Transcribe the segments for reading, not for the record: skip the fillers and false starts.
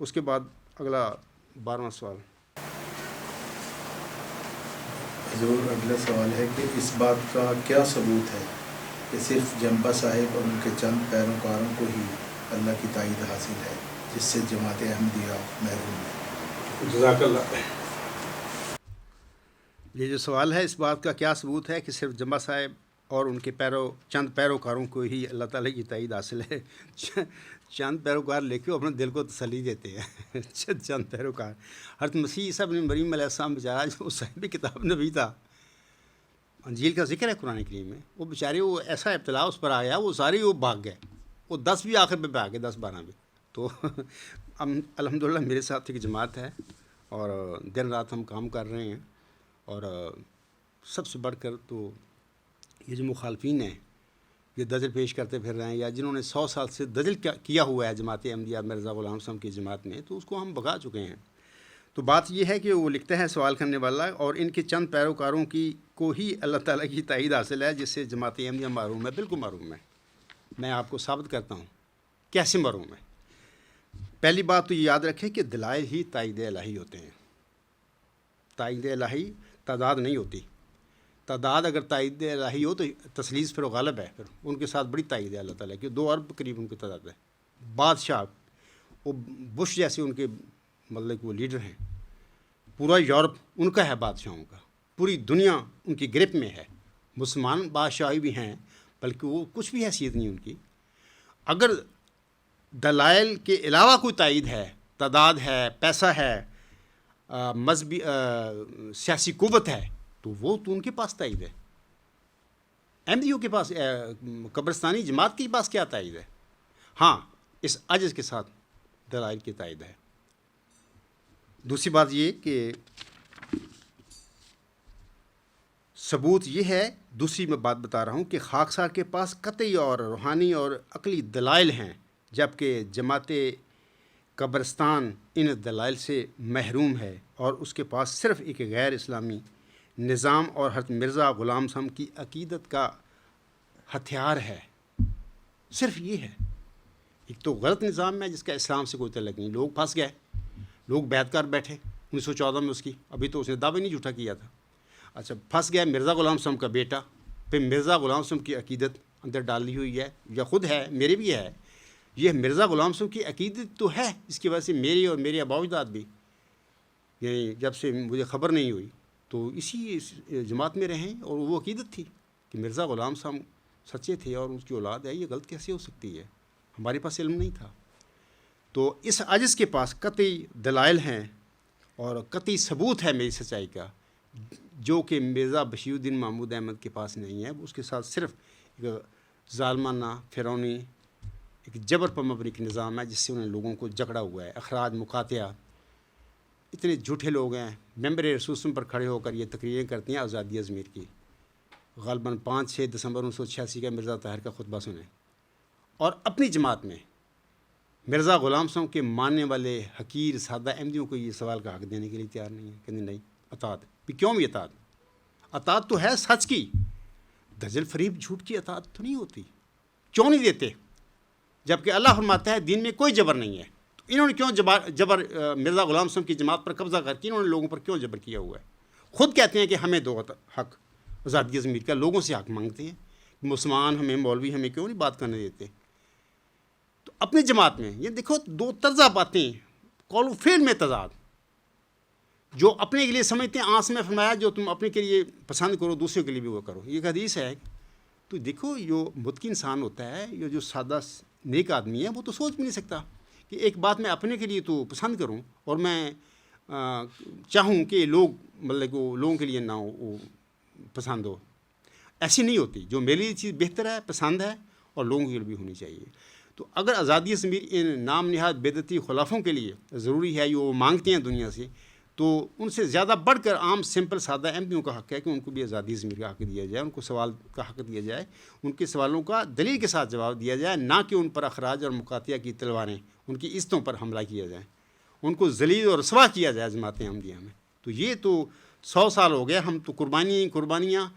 اس کے بعد اگلا 12واں سوال۔ حضور اگلا سوال ہے کہ اس بات کا کیا ثبوت ہے کہ صرف جنبہ صاحب اور ان کے چند پیروکاروں کو ہی اللہ کی تائید حاصل ہے، جس سے جماعت احمدیہ محروم ہے؟ جزاک اللہ۔ یہ جو سوال ہے، اس بات کا کیا ثبوت ہے کہ صرف جنبہ صاحب اور ان کے چند پیروکاروں کو ہی اللہ تعالیٰ کی تائید حاصل ہے؟ چند پیروکار لے کے اپنے دل کو تسلی دیتے ہیں۔ چند پیروکار، حضرت مسیح عیسیٰ ابن مریم علیہ السلام بیچارہ جو صاحب کتاب نبی تھا، انجیل کا ذکر ہے قرآن کریم میں، وہ بیچارے وہ ایسا ابتلا اس پر آیا، وہ سارے وہ بھاگ گئے، وہ 10 بھی آخر پہ آ گئے، 10-12 بھی۔ تو الحمدللہ میرے ساتھ ایک جماعت ہے اور دن رات ہم کام کر رہے ہیں، اور سب سے بڑھ کر تو یہ جو مخالفین ہیں، یہ دجل پیش کرتے پھر رہے ہیں، یا جنہوں نے 100 سال سے دجل کیا ہوا ہے جماعت احمدیہ مرزا غلام صاحب کی جماعت میں، تو اس کو ہم بھگا چکے ہیں۔ تو بات یہ ہے کہ وہ لکھتا ہے سوال کرنے والا، اور ان کے چند پیروکاروں کو ہی اللہ تعالیٰ کی تائید حاصل ہے، جس سے جماعت احمدیہ محروم ہے۔ بالکل محروم ہے۔ میں آپ کو ثابت کرتا ہوں کیسے محروم ہے۔ پہلی بات تو یہ یاد رکھیں کہ دلائل ہی تائید الہی ہوتے ہیں۔ تائید الہی تعداد نہیں ہوتی۔ تعداد اگر تائید الہی ہو تو تثلیث پھر غالب ہے، پھر ان کے ساتھ بڑی تائید ہے اللہ تعالیٰ کی، 2 ارب قریب ان کی تعداد ہے۔ بادشاہ وہ بش جیسے ان کے مطلب کہ وہ لیڈر ہیں، پورا یورپ ان کا ہے، بادشاہوں کا، پوری دنیا ان کی گرپ میں ہے۔ مسلمان بادشاہ بھی ہیں، بلکہ وہ کچھ بھی حیثیت نہیں ان کی۔ اگر دلائل کے علاوہ کوئی تائید ہے، تعداد ہے، پیسہ ہے، مذہبی سیاسی قوت ہے، تو وہ تو ان کے پاس تائید ہے۔ احمدیوں کے پاس، قبرستانی جماعت کے پاس کیا تائید ہے؟ ہاں، اس عجز کے ساتھ دلائل کی تائید ہے۔ دوسری بات یہ کہ ثبوت یہ ہے، دوسری میں بات بتا رہا ہوں کہ خاکسار کے پاس قطعی اور روحانی اور عقلی دلائل ہیں، جبکہ جماعت قبرستان ان دلائل سے محروم ہے، اور اس کے پاس صرف ایک غیر اسلامی نظام اور حضرت مرزا غلام صاحب کی عقیدت کا ہتھیار ہے۔ صرف یہ ہے۔ ایک تو غلط نظام ہے جس کا اسلام سے کوئی تعلق نہیں، لوگ پھنس گئے، لوگ بیعت کر بیٹھے 1914 میں اس کی، ابھی تو اس نے دعوی نہیں جھوٹا کیا تھا۔ اچھا، پھنس گیا مرزا غلام صاحب کا بیٹا، پھر مرزا غلام صاحب کی عقیدت اندر ڈالی ہوئی ہے، یا خود ہے، میرے بھی ہے۔ یہ مرزا غلام صاحب کی عقیدت تو ہے، اس کی وجہ سے میری اور میرے آباء و اجداد بھی، یعنی جب سے مجھے خبر نہیں ہوئی تو اسی جماعت میں رہیں، اور وہ عقیدت تھی کہ مرزا غلام صاحب سچے تھے اور اس کی اولاد ہے، یہ غلط کیسے ہو سکتی ہے؟ ہمارے پاس علم نہیں تھا۔ تو اس عجز کے پاس قطعی دلائل ہیں اور قطعی ثبوت ہے میری سچائی کا، جو کہ مرزا بشیر الدین محمود احمد کے پاس نہیں ہے۔ اس کے ساتھ صرف ایک ظالمانہ فرعونی ایک جبر پر مبنی ایک نظام ہے، جس سے انہوں نے لوگوں کو جکڑا ہوا ہے، اخراج، مقاطعہ۔ اتنے جھوٹے لوگ ہیں، ممبر رسوسم پر کھڑے ہو کر یہ تقریریں کرتی ہیں آزادی ازمیر کی۔ غالباً 5-6 دسمبر 1986 کا مرزا طاہر کا خطبہ سنیں، اور اپنی جماعت میں مرزا غلام صاحب کے ماننے والے حقیر سادہ احمدیوں کو یہ سوال کا حق دینے کے لیے تیار نہیں ہے، کہ نہیں اطاعت بھی کیوں بھی اطاعت؟ اطاعت تو ہے سچ کی، دجل فریب جھوٹ کی اطاعت تو نہیں ہوتی۔ کیوں نہیں دیتے؟ جبکہ اللہ فرماتا ہے دین میں کوئی جبر نہیں ہے، تو انہوں نے کیوں جبر مرزا غلام صاحب کی جماعت پر قبضہ کر کے انہوں نے لوگوں پر کیوں جبر کیا ہوا ہے؟ خود کہتے ہیں کہ ہمیں دو حق آزادی ضمیر کا، لوگوں سے حق مانگتے ہیں، مسلمان ہمیں، مولوی ہمیں کیوں نہیں بات کرنے دیتے؟ تو اپنی جماعت میں یہ دیکھو 2 طرزہ باتیں، قول و فعل میں تضاد۔ جو اپنے کے لیے سمجھتے ہیں، آنس میں فرمایا جو تم اپنے کے لیے پسند کرو دوسرے کے لیے بھی وہ کرو، یہ حدیث ہے۔ تو دیکھو جو متقی انسان ہوتا ہے، یہ جو سادہ نیک آدمی ہے، وہ تو سوچ بھی نہیں سکتا کہ ایک بات میں اپنے کے لیے تو پسند کروں اور میں چاہوں کہ لوگ مطلب کہ لوگوں کے لیے نہ ہو، وہ پسند ہو۔ ایسی نہیں ہوتی، جو میرے لیے چیز بہتر ہے، پسند ہے، اور لوگوں کے لیے بھی ہونی چاہیے۔ تو اگر آزادی ضمیر ان نام نہاد بدعتی خلافوں کے لیے ضروری ہے، جو وہ مانگتے ہیں دنیا سے، تو ان سے زیادہ بڑھ کر عام سمپل سادہ احمدیوں کا حق ہے کہ ان کو بھی آزادی ضمیر کا حق دیا جائے، ان کو سوال کا حق دیا جائے، ان کے سوالوں کا دلیل کے ساتھ جواب دیا جائے، نہ کہ ان پر اخراج اور مقاطعہ کی تلواریں، ان کی عزتوں پر حملہ کیا جائے، ان کو ذلیل اور رسوا کیا جائے جماعت احمدیہ میں۔ تو یہ تو 100 سال ہو گئے، ہم تو قربانیاں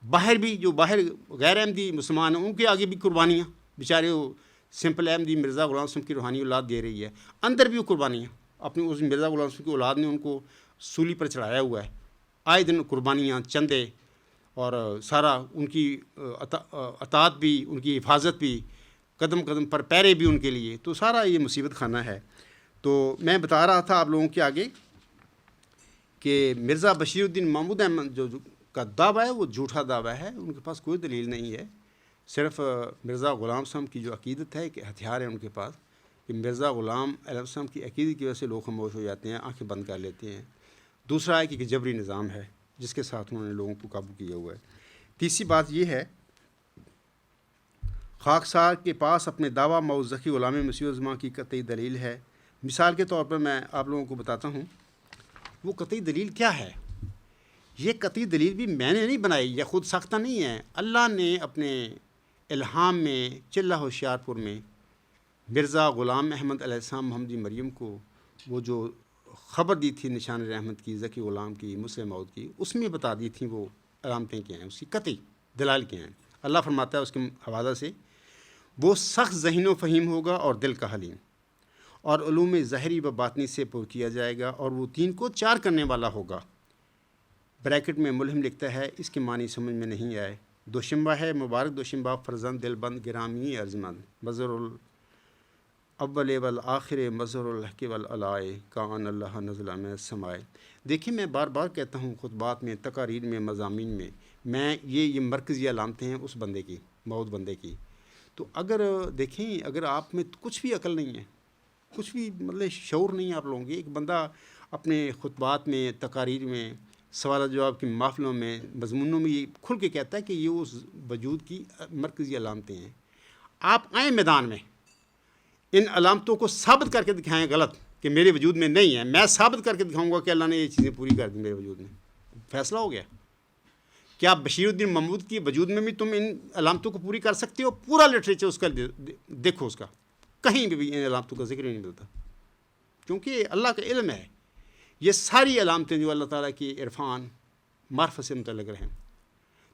باہر بھی، جو باہر غیر احمدی مسلمان ہیں ان کے آگے بھی قربانیاں، بیچارے وہ سمپل احمدی مرزا غلام حسن کی روحانی اولاد دے رہی ہے، اندر بھی وہ قربانیاں اپنی اس مرزا غلام حسن کی اولاد نے ان کو سولی پر چڑھایا ہوا ہے، آئے دن قربانیاں، چندے اور سارا ان کی اطاعت بھی، ان کی حفاظت بھی، قدم قدم پر پیرے بھی ان کے لیے، تو سارا یہ مصیبت خانہ ہے۔ تو میں بتا رہا تھا آپ لوگوں کے آگے کہ مرزا بشیر الدین محمود احمد جو کا دعویٰ ہے وہ جھوٹا دعویٰ ہے، ان کے پاس کوئی دلیل نہیں ہے، صرف مرزا غلام صاحب کی جو عقیدت ہے کہ ہتھیار ہے ان کے پاس، کہ مرزا غلام علیہ السلام کی عقیدت کی وجہ سے لوگ خاموش ہو جاتے ہیں، آنکھیں بند کر لیتے ہیں۔ دوسرا ہے کہ جبری نظام ہے جس کے ساتھ انہوں نے لوگوں کو قابو کیا ہوا ہے۔ تیسری بات یہ ہے، خاکسار کے پاس اپنے دعویٰ موز ذکی غلام مسیح الزمان کی قطعی دلیل ہے۔ مثال کے طور پر میں آپ لوگوں کو بتاتا ہوں وہ قطعی دلیل کیا ہے۔ یہ قطعی دلیل بھی میں نے نہیں بنائی، یہ خود ساختہ نہیں ہے، اللہ نے اپنے الہام میں چلہ ہوشیار پور میں مرزا غلام احمد علیہ السلام محمدی مریم کو وہ جو خبر دی تھی نشان رحمت کی، ذکی غلام کی، مسلم موعود کی، اس میں بتا دی تھیں وہ علامتیں کیا ہیں، اس کی قطعی دلائل کیا ہیں۔ اللہ فرماتا ہے اس کے حوالہ سے، وہ سخت ذہین و فہیم ہوگا اور دل کا حلیم، اور علوم ظاہری و باطنی سے پر کیا جائے گا، اور وہ 3 کو 4 کرنے والا ہوگا۔ بریکٹ میں ملہم لکھتا ہے، اس کے معنی سمجھ میں نہیں آئے۔ دوشنبہ ہے، مبارک دوشنبہ، فرزند دل بند گرامی ارجمند، مظہر الاول والآخر مظہر الحق والعلائے کان اللہ نزل من السماء۔ دیکھیں میں بار بار کہتا ہوں خطبات میں، تقاریر میں، مضامین میں یہ مرکزی علامتیں ہیں اس بندے کی، موعود بندے کی۔ تو اگر دیکھیں، اگر آپ میں کچھ بھی عقل نہیں ہے، کچھ بھی مطلب شعور نہیں ہے آپ لوگوں کی، ایک بندہ اپنے خطبات میں، تقاریر میں، سوال جواب کی محفلوں میں، مضمونوں میں یہ کھل کے کہتا ہے کہ یہ اس وجود کی مرکزی علامتیں ہیں۔ آپ آئیں میدان میں، ان علامتوں کو ثابت کر کے دکھائیں غلط کہ میرے وجود میں نہیں ہے، میں ثابت کر کے دکھاؤں گا کہ اللہ نے یہ چیزیں پوری کر دی میرے وجود میں، فیصلہ ہو گیا۔ کیا بشیر الدین محمود کی وجود میں بھی تم ان علامتوں کو پوری کر سکتے ہو؟ پورا لٹریچر اس کا دیکھو، اس کا کہیں بھی ان علامتوں کا ذکر ہی نہیں ملتا، کیونکہ اللہ کا علم ہے۔ یہ ساری علامتیں جو اللہ تعالیٰ کی عرفان معرفت سے متعلق رہیں،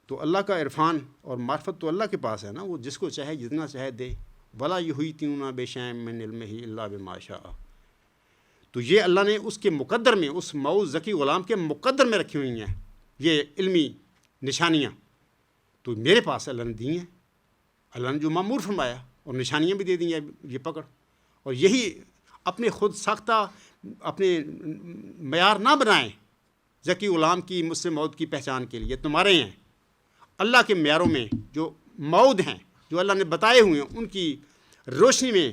تو اللہ کا عرفان اور معرفت تو اللہ کے پاس ہے نا، وہ جس کو چاہے جتنا چاہے دے، ولا یحیطون بشیء من علمہ الا بما شاء۔ تو یہ اللہ نے اس کے مقدر میں، اس موعود ذکی غلام کے مقدر میں رکھی ہوئی ہیں یہ علمی نشانیاں، تو میرے پاس اللہ نے دی ہیں، اللہ نے جو معمور فرمایا، اور نشانیاں بھی دے دی ہیں، یہ پکڑ۔ اور یہی اپنے خود ساختہ اپنے معیار نہ بنائیں ذکی غلام کی، مسلم موعود کی پہچان کے لیے، تمہارے ہیں اللہ کے معیاروں میں جو موعود ہیں، جو اللہ نے بتائے ہوئے ہیں، ان کی روشنی میں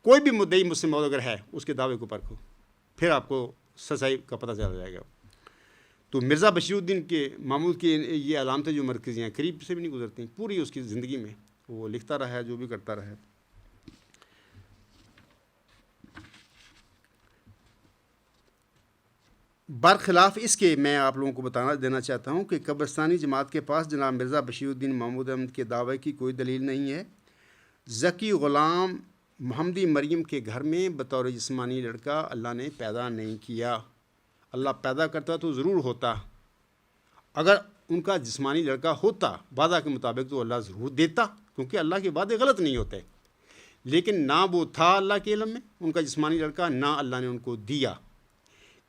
کوئی بھی مدعی مسلم موعود اگر ہے اس کے دعوے کو پرکھو، پھر آپ کو سچائی کا پتہ چل جائے گا۔ تو مرزا بشیر الدین کے محمود کی یہ علامتیں جو مرکزی ہیں، قریب سے بھی نہیں گزرتی، پوری اس کی زندگی میں وہ لکھتا رہا ہے، جو بھی کرتا رہا ہے۔ برخلاف اس کے میں آپ لوگوں کو دینا چاہتا ہوں کہ قبرستانی جماعت کے پاس جناب مرزا بشیر الدین محمود احمد کے دعوے کی کوئی دلیل نہیں ہے۔ ذکی غلام محمدی مریم کے گھر میں بطور جسمانی لڑکا اللہ نے پیدا نہیں کیا۔ اللہ پیدا کرتا تو ضرور ہوتا، اگر ان کا جسمانی لڑکا ہوتا وعدہ کے مطابق تو اللہ ضرور دیتا، کیونکہ اللہ کے وعدے غلط نہیں ہوتے، لیکن نہ وہ تھا اللہ کے علم میں ان کا جسمانی لڑکا، نہ اللہ نے ان کو دیا۔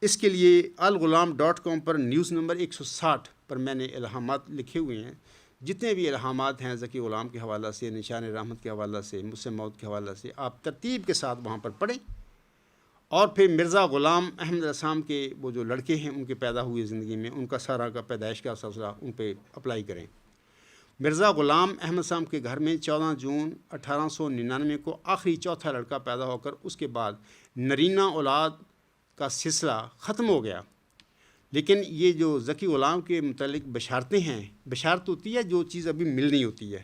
اس کے لیے الغلام.com پر نیوز نمبر 160 پر میں نے الہامات لکھے ہوئے ہیں، جتنے بھی الہامات ہیں ذکی غلام کے حوالہ سے، نشان رحمت کے حوالہ سے، مسلم موعود کے حوالہ سے، آپ ترتیب کے ساتھ وہاں پر پڑھیں، اور پھر مرزا غلام احمد علیہ السلام کے وہ جو لڑکے ہیں ان کے پیدا ہوئے زندگی میں، ان کا سارا کا پیدائش کا سلسلہ ان پہ اپلائی کریں۔ مرزا غلام احمد السلام کے گھر میں 14 جون 1899 کو آخری چوتھا لڑکا پیدا ہو کر اس کے بعد نرینہ اولاد کا سلسلہ ختم ہو گیا۔ لیکن یہ جو ذکی غلام کے متعلق بشارتیں ہیں، بشارت ہوتی ہے جو چیز ابھی ملنی ہوتی ہے،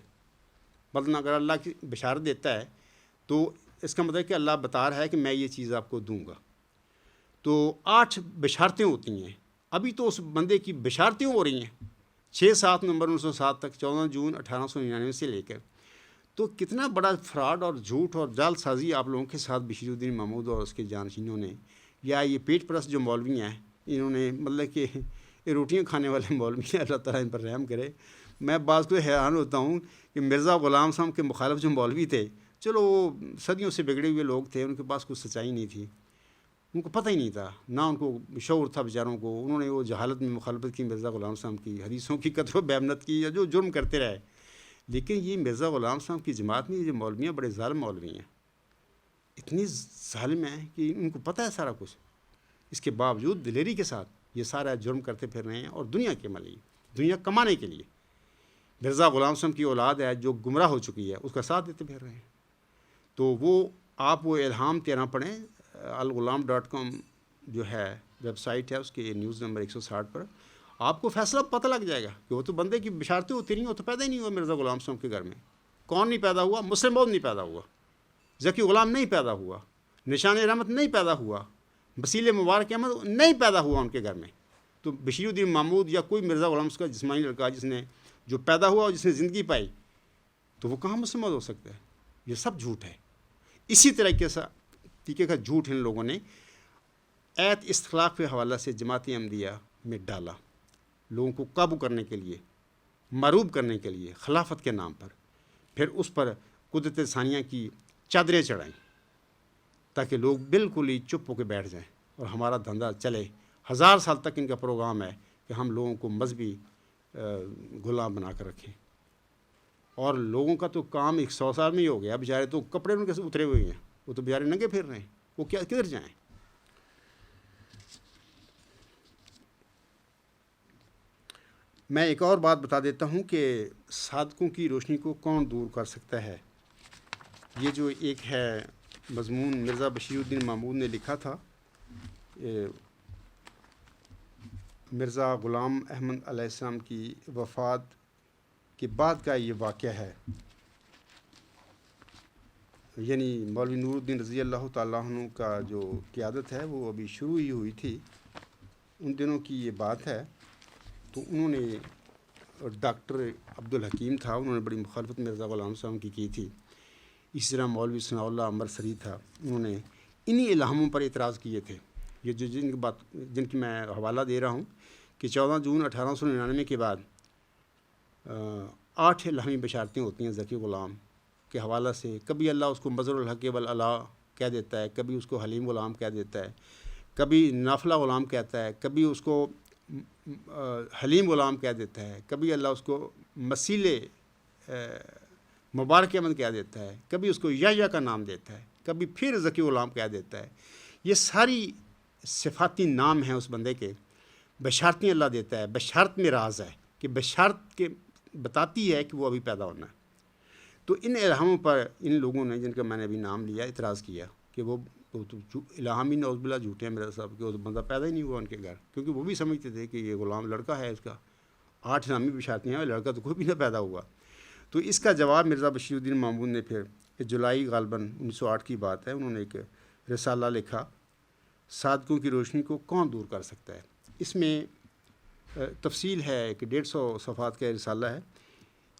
مطلب اگر اللہ کی بشارت دیتا ہے تو اس کا مطلب کہ اللہ بتا رہا ہے کہ میں یہ چیز آپ کو دوں گا۔ تو 8 بشارتیں ہوتی ہیں، ابھی تو اس بندے کی بشارتیں ہو رہی ہیں 6-7 نومبر 1907 تک، 14 جون 1899 سے لے کر۔ تو کتنا بڑا فراڈ اور جھوٹ اور جعل سازی آپ لوگوں کے ساتھ بشیر الدین محمود اور اس کے جانشینوں نے، یا یہ پیٹ پرست جو مولوی ہیں انہوں نے، مطلب کہ یہ روٹیاں کھانے والے مولوی ہیں، اللہ تعالیٰ ان پر رحم کرے۔ میں بعض کو حیران ہوتا ہوں کہ مرزا غلام صاحب کے مخالف جو مولوی تھے چلو وہ صدیوں سے بگڑے ہوئے لوگ تھے، ان کے پاس کوئی سچائی نہیں تھی، ان کو پتہ ہی نہیں تھا، نہ ان کو شعور تھا بیچاروں کو. انہوں نے وہ جہالت میں مخالفت کی مرزا غلام صاحب کی، حدیثوں کی قدر و بیامنت کی، یا جو جرم کرتے رہے. لیکن یہ مرزا غلام صاحب کی جماعت میں یہ مولویاں بڑے ظالم مولوی ہیں، اتنی ظالم ہیں کہ ان کو پتہ ہے سارا کچھ. اس کے باوجود دلیری کے ساتھ یہ سارا جرم کرتے پھر رہے ہیں، اور دنیا کے لیے، دنیا کمانے کے لیے. مرزا غلام صاحب کی اولاد ہے جو گمراہ ہو چکی ہے، اس کا ساتھ دیتے پھر رہے ہیں. تو وہ آپ وہ الہام 13 پڑھیں، الغلام.com جو ہے ویب سائٹ ہے، اس کے نیوز نمبر 160 پر آپ کو فیصلہ پتہ لگ جائے گا کہ وہ تو بندے کی بشارتیں ہوتی رہی ہیں، وہ تو پیدا ہی نہیں ہوا مرزا غلام صاحب کے گھر میں. کون نہیں پیدا ہوا؟ مسلم موعود نہیں پیدا ہوا، ذکی غلام نہیں پیدا ہوا، نشان رحمت نہیں پیدا ہوا، وسیلے مبارک احمد نہیں پیدا ہوا ان کے گھر میں. تو بشیر الدین محمود یا کوئی مرزا غلام صاحب کا جسمانی لڑکا جس نے جو پیدا ہوا اور جس نے زندگی پائی، تو وہ کہاں مسلم موعود ہو سکتا ہے؟ یہ سب جھوٹ ہے. اسی طریقے کا جھوٹ ان لوگوں نے ایت استخلاق کے حوالہ سے جماعت احمدیہ میں ڈالا، لوگوں کو قابو کرنے کے لیے، معروب کرنے کے لیے، خلافت کے نام پر. پھر اس پر قدرت ثانیہ کی چادریں چڑھائیں تاکہ لوگ بالکل ہی چپ ہو کے بیٹھ جائیں اور ہمارا دھندا چلے. 1000 سال تک ان کا پروگرام ہے کہ ہم لوگوں کو مذہبی غلام بنا کر رکھیں. اور لوگوں کا تو کام 100 سال میں ہی ہو گیا. بیچارے تو کپڑے ان کے سے اترے ہوئے ہیں، وہ تو بیچارے ننگے پھر رہے ہیں، وہ کیا کدھر جائیں؟ میں ایک اور بات بتا دیتا ہوں کہ صادقوں کی روشنی کو کون دور کر سکتا ہے. یہ جو ایک ہے مضمون مرزا بشیر الدین محمود نے لکھا تھا، مرزا غلام احمد علیہ السلام کی وفات کے بعد کا یہ واقعہ ہے. یعنی مولوی نور الدین رضی اللہ تعالیٰ عنہ کا جو قیادت ہے وہ ابھی شروع ہی ہوئی تھی، ان دنوں کی یہ بات ہے. تو انہوں نے، ڈاکٹر عبدالحکیم تھا، انہوں نے بڑی مخالفت مرزا غلام صاحب کی تھی. اسی طرح مولوی ثناء اللہ امرسری تھا، انہوں نے انہی الہاموں پر اعتراض کیے تھے. یہ جو جن کی میں حوالہ دے رہا ہوں کہ 14 جون 1899 کے بعد 8 الہامی بشارتیں ہوتی ہیں ذکی غلام کے حوالہ سے. کبھی اللہ اس کو مظہر الحق والعلا کہہ دیتا ہے، کبھی اس کو حلیم غلام کہہ دیتا ہے، کبھی نافلہ غلام کہتا ہے، کبھی اس کو حلیم غلام کہہ دیتا ہے، کبھی اللہ اس کو مسیلے مبارک احمد کہہ دیتا ہے، کبھی اس کو یحییٰ کا نام دیتا ہے، کبھی پھر ذکی غلام کہہ دیتا ہے. یہ ساری صفاتی نام ہیں اس بندے کے. بشارتیں اللہ دیتا ہے، بشارت میں راز ہے کہ بشارت کے بتاتی ہے کہ وہ ابھی پیدا ہونا ہے. تو ان الہاموں پر ان لوگوں نے، جن کا میں نے ابھی نام لیا، اعتراض کیا کہ وہ الہامی نعوذ باللہ جھوٹے ہیں مرزا صاحب کے، وہ بندہ پیدا ہی نہیں ہوا ان کے گھر. کیونکہ وہ بھی سمجھتے تھے کہ یہ غلام لڑکا ہے، اس کا 8 الہامی بشارتیں ہیں، لڑکا تو کوئی بھی نہ پیدا ہوا. تو اس کا جواب مرزا بشیر الدین محمود نے پھر جولائی غالباً 1908 کی بات ہے، انہوں نے ایک رسالہ لکھا، صادقوں کی روشنی کو کون دور کر سکتا ہے. اس میں تفصیل ہے، ایک 150 صفحات کا رسالہ ہے.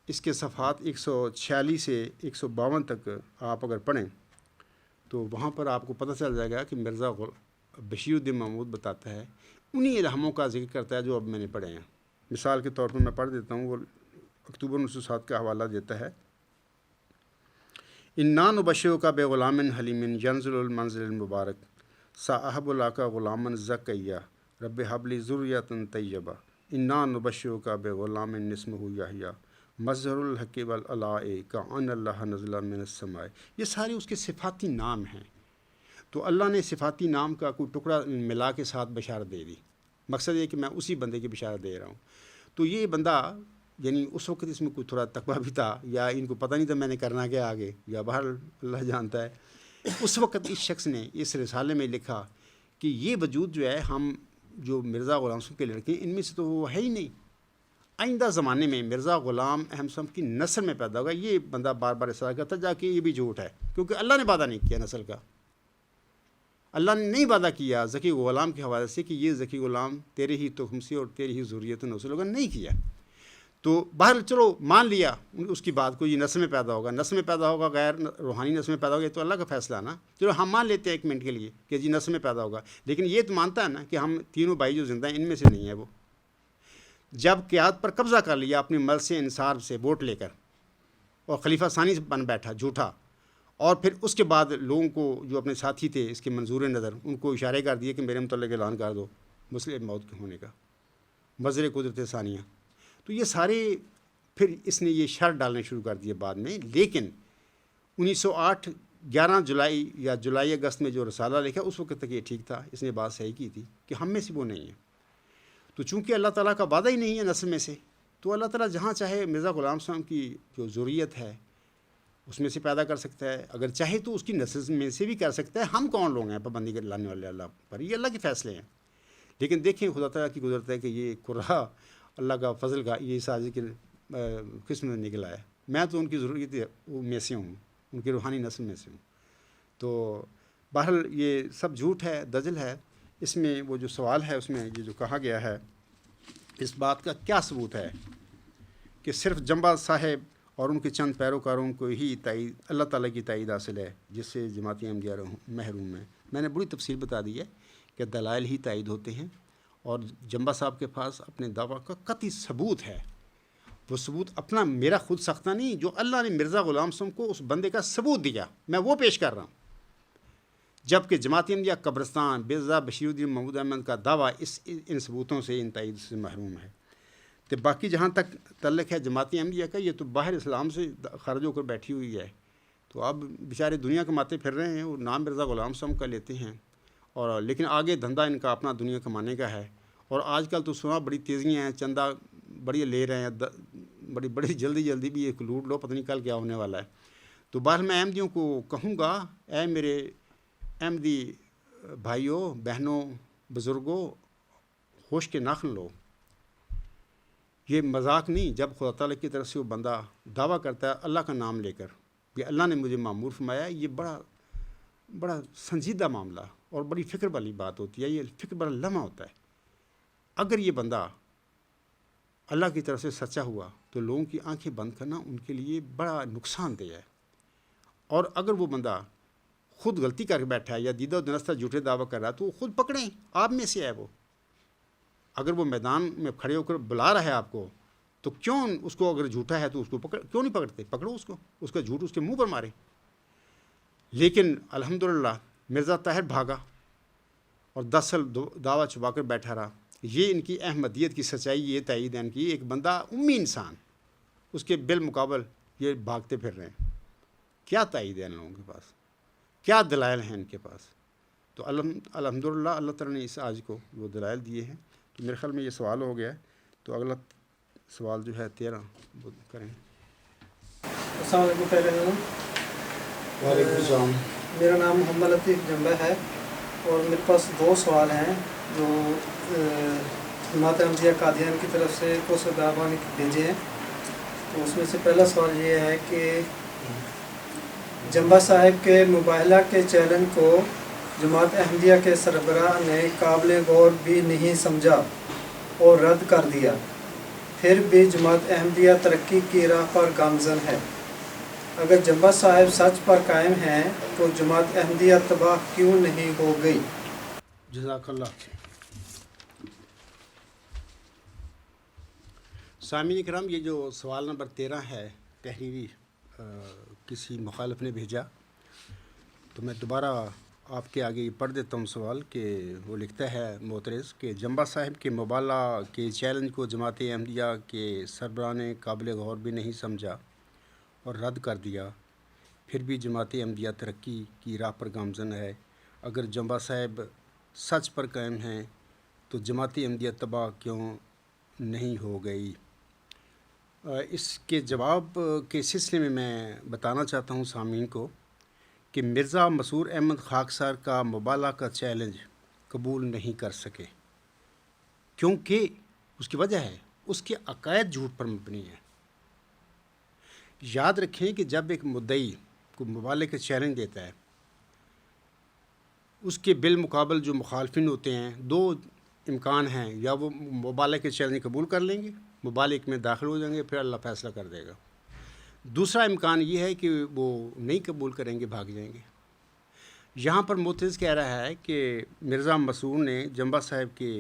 اس کے صفحات 146 سے 152 تک آپ اگر پڑھیں تو وہاں پر آپ کو پتہ چل جائے گا کہ مرزا بشیر الدین محمود بتاتا ہے، انہی الہاموں کا ذکر کرتا ہے جو اب میں نے پڑھے ہیں. مثال کے طور پر میں پڑھ دیتا ہوں، وہ اکتوبر 1907 کا حوالہ دیتا ہے. انا نبشرک بغلام حلیم ینزل المنزل المبارک صاحب العقا غلام زکیہ رب حب لی ذریۃ طیبہ انا نبشرک بغلام اسمہ یحییٰ مظہر الحق والعلاء کأن اللہ نزل من السماء. یہ سارے اس کے صفاتی نام ہیں. تو اللہ نے صفاتی نام کا کوئی ٹکڑا ملا کے ساتھ بشارت دے دی. مقصد یہ کہ میں اسی بندے کی بشارت دے رہا ہوں. تو یہ بندہ، یعنی اس وقت اس میں کوئی تھوڑا تقویٰ بھی تھا، یا ان کو پتہ نہیں تھا میں نے کرنا کیا آگے، یا باہر اللہ جانتا ہے. اس وقت اس شخص نے اس رسالے میں لکھا کہ یہ وجود جو ہے، ہم جو مرزا غلام صاحب کے لڑکے ہیں، ان میں سے تو وہ ہے ہی نہیں. آئندہ زمانے میں مرزا غلام احمد صاحب کی نسل میں پیدا ہوگا. یہ بندہ بار بار اصرار کرتا جا کے یہ بھی جھوٹ ہے، کیونکہ اللہ نے وعدہ نہیں کیا نسل کا. اللہ نے نہیں وعدہ کیا ذکی غلام کے حوالے سے کہ یہ ذکی غلام تیرے ہی تخم سے اور تیری ہی ذریت نسل ہوگا، نہیں کیا. تو باہر چلو مان لیا اس کی بات کو، یہ نسل میں پیدا ہوگا، نسل میں پیدا ہوگا، غیر روحانی نسل میں پیدا ہوگا، یہ تو اللہ کا فیصلہ ہے نا. چلو ہم مان لیتے ہیں ایک منٹ کے لیے کہ جی نسل میں پیدا ہوگا، لیکن یہ تو مانتا ہے نا کہ ہم تینوں بھائی جو زندہ ہیں ان میں سے نہیں ہے. وہ جب قیادت پر قبضہ کر لیا اپنے مل سے انصار سے ووٹ لے کر، اور خلیفہ ثانی بن بیٹھا جھوٹا، اور پھر اس کے بعد لوگوں کو جو اپنے ساتھی تھے اس کے منظور نظر ان کو اشارے کر دیے کہ میرے متعلق اعلان کر دو مسلح موت کے ہونے کا، مظہر قدرت ثانیہ۔ تو یہ سارے پھر اس نے یہ شرط ڈالنے شروع کر دیے بعد میں، لیکن 1908 11 جولائی یا جولائی اگست میں جو رسالہ لکھا اس وقت تک یہ ٹھیک تھا، اس نے بات صحیح کی تھی کہ ہم میں سے وہ نہیں ہے۔ تو چونکہ اللہ تعالیٰ کا وعدہ ہی نہیں ہے نسل میں سے، تو اللہ تعالیٰ جہاں چاہے مرزا غلام صاحب کی جو ذریت ہے اس میں سے پیدا کر سکتا ہے، اگر چاہے تو اس کی نسل میں سے بھی کر سکتا ہے۔ ہم کون لوگ ہیں پابندی کے لانے والے اللہ پر؟ یہ اللہ کے فیصلے ہیں۔ لیکن دیکھیں خدا تعالیٰ کی قدرت ہے کہ یہ قرہ اللہ کا فضل کا یہ سازش کی قسم میں نکلا ہے۔ میں تو ان کی ضروریت میں سے ہوں، ان کی روحانی نسل میں سے ہوں۔ تو بہرحال یہ سب جھوٹ ہے، دجل ہے۔ اس میں وہ جو سوال ہے اس میں یہ جو کہا گیا ہے، اس بات کا کیا ثبوت ہے کہ صرف جنبہ صاحب اور ان کے چند پیروکاروں کو ہی تائید اللہ تعالیٰ کی تائید حاصل ہے جس سے جماعت احمدیہ محروم ہے؟ میں نے بڑی تفصیل بتا دی ہے کہ دلائل ہی تائید ہوتے ہیں، اور جنبہ صاحب کے پاس اپنے دعویٰ کا قطعی ثبوت ہے۔ وہ ثبوت اپنا میرا خود ساختہ نہیں، جو اللہ نے مرزا غلام صاحب کو اس بندے کا ثبوت دیا، میں وہ پیش کر رہا ہوں۔ جبکہ جماعت احمدیہ قبرستان مرزا بشیر الدین محمود احمد کا دعویٰ ان ثبوتوں سے، ان تائید سے محروم ہے۔ تو باقی جہاں تک تعلق ہے جماعت احمدیہ کا، یہ تو باہر اسلام سے خارج ہو کر بیٹھی ہوئی ہے۔ تو اب بیچارے دنیا کماتے پھر رہے ہیں، اور نام مرزا غلام صاحب کا لیتے ہیں، اور لیکن آگے دھندا ان کا اپنا دنیا کمانے کا ہے۔ اور آج کل تو سنا بڑی تیزیاں ہیں، چندہ بڑی لے رہے ہیں، بڑی جلدی بھی ایک لوٹ لو، پتہ نہیں کل کیا ہونے والا ہے۔ تو بہرحال میں احمدیوں کو کہوں گا، اے میرے احمدی بھائیوں بہنوں بزرگوں، ہوش کے ناخن لو۔ یہ مذاق نہیں، جب خدا تعالیٰ کی طرف سے وہ بندہ دعویٰ کرتا ہے اللہ کا نام لے کر کہ اللہ نے مجھے معمور فرمایا، یہ بڑا سنجیدہ معاملہ اور بڑی فکر والی بات ہوتی ہے، یہ فکر بڑا لمحہ ہوتا ہے۔ اگر یہ بندہ اللہ کی طرف سے سچا ہوا تو لوگوں کی آنکھیں بند کرنا ان کے لیے بڑا نقصان دہ ہے، اور اگر وہ بندہ خود غلطی کر کے بیٹھا ہے یا دیدہ و دنستہ جھوٹے دعویٰ کر رہا ہے تو وہ خود پکڑیں، آپ میں سے ہے وہ۔ اگر وہ میدان میں کھڑے ہو کر بلا رہا ہے آپ کو، تو کیوں اس کو، اگر جھوٹا ہے تو اس کو کیوں نہیں پکڑتے؟ پکڑو اس کو، اس کا جھوٹ اس کے منہ پر مارے۔ لیکن الحمدللہ مرزا طاہر بھاگا اور 10 سال دعویٰ چھپا کر بیٹھا رہا۔ یہ ان کی احمدیت کی سچائی، یہ تائید ہے ان کی۔ ایک بندہ امی انسان، اس کے بالمقابل یہ بھاگتے پھر رہے ہیں۔ کیا تائید ہے ان لوگوں کے پاس؟ کیا دلائل ہیں ان کے پاس؟ تو الحمدللہ اللہ تعالیٰ نے اس آج کو وہ دلائل دیے ہیں۔ تو میرے خیال میں یہ سوال ہو گیا ہے، تو اگلا سوال جو ہے 13 وہ کریں۔ السلام علیکم۔ پہلے وعلیکم السلام۔ میرا نام محمد لطیف جنبہ ہے، اور میرے پاس 2 سوال ہیں جو جماعت احمدیہ قادیان کی طرف سے کو صدابان بھیجے ہیں۔ تو اس میں سے پہلا سوال یہ ہے کہ جنبہ صاحب کے مباہلہ کے چیلنج کو جماعت احمدیہ کے سربراہ نے قابل غور بھی نہیں سمجھا اور رد کر دیا، پھر بھی جماعت احمدیہ ترقی کی راہ پر گامزن ہے۔ اگر جنبہ صاحب سچ پر قائم ہیں تو جماعت احمدیہ تباہ کیوں نہیں ہو گئی؟ جزاک اللہ۔ سامعین کرام، یہ جو سوال نمبر 13 ہے تحریری کسی مخالف نے بھیجا، تو میں دوبارہ آپ کے آگے یہ پڑھ دیتا ہوں سوال کہ وہ لکھتا ہے معترض کہ جنبہ صاحب کے مبالغہ کے چیلنج کو جماعت احمدیہ کے سربراہ نے قابل غور بھی نہیں سمجھا اور رد کر دیا، پھر بھی جماعت احمدیہ ترقی کی راہ پر گامزن ہے۔ اگر جنبہ صاحب سچ پر قائم ہیں تو جماعت احمدیہ تباہ کیوں نہیں ہو گئی؟ اس کے جواب کے سلسلے میں بتانا چاہتا ہوں سامعین کو کہ مرزا مسرور احمد خاکسار کا مبالغہ کا چیلنج قبول نہیں کر سکے، کیونکہ اس کی وجہ ہے اس کے عقائد جھوٹ پر مبنی ہے۔ یاد رکھیں کہ جب ایک مدعی کو مبالغے کا چیلنج دیتا ہے، اس کے بالمقابل جو مخالفین ہوتے ہیں، 2 امکان ہیں، یا وہ مبالغے کے چیلنج قبول کر لیں گے، مبالغے میں داخل ہو جائیں گے، پھر اللہ فیصلہ کر دے گا۔ دوسرا امکان یہ ہے کہ وہ نہیں قبول کریں گے، بھاگ جائیں گے۔ یہاں پر معترض کہہ رہا ہے کہ مرزا مسرور نے جنبہ صاحب کے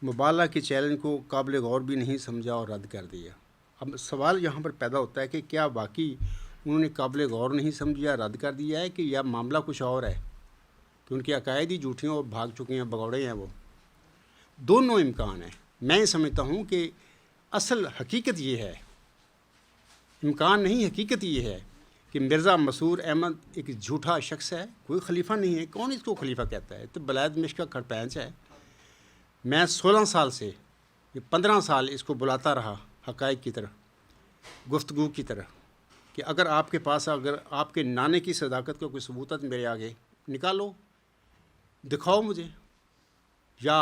مبالغہ کے چیلنج کو قابل غور بھی نہیں سمجھا اور رد کر دیا۔ اب سوال یہاں پر پیدا ہوتا ہے کہ کیا واقعی انہوں نے قابل غور نہیں سمجھا، رد کر دیا ہے کہ یا معاملہ کچھ اور ہے کہ ان کے عقائد ہی جھوٹے ہیں اور بھاگ چکے ہیں، بگوڑے ہیں وہ. دونوں امکان ہیں. میں سمجھتا ہوں کہ اصل حقیقت یہ ہے، امکان نہیں، حقیقت یہ ہے کہ مرزا مسرور احمد ایک جھوٹا شخص ہے، کوئی خلیفہ نہیں ہے. کون اس کو خلیفہ کہتا ہے؟ تو بلاد مشق کا کھڑپینچ ہے. میں 16 سال سے 15 سال اس کو بلاتا رہا حقائق کی طرح، گفتگو کی طرح، کہ اگر آپ کے پاس، اگر آپ کے نانے کی صداقت کا کوئی ثبوت ہے میرے آگے نکالو، دکھاؤ مجھے. یا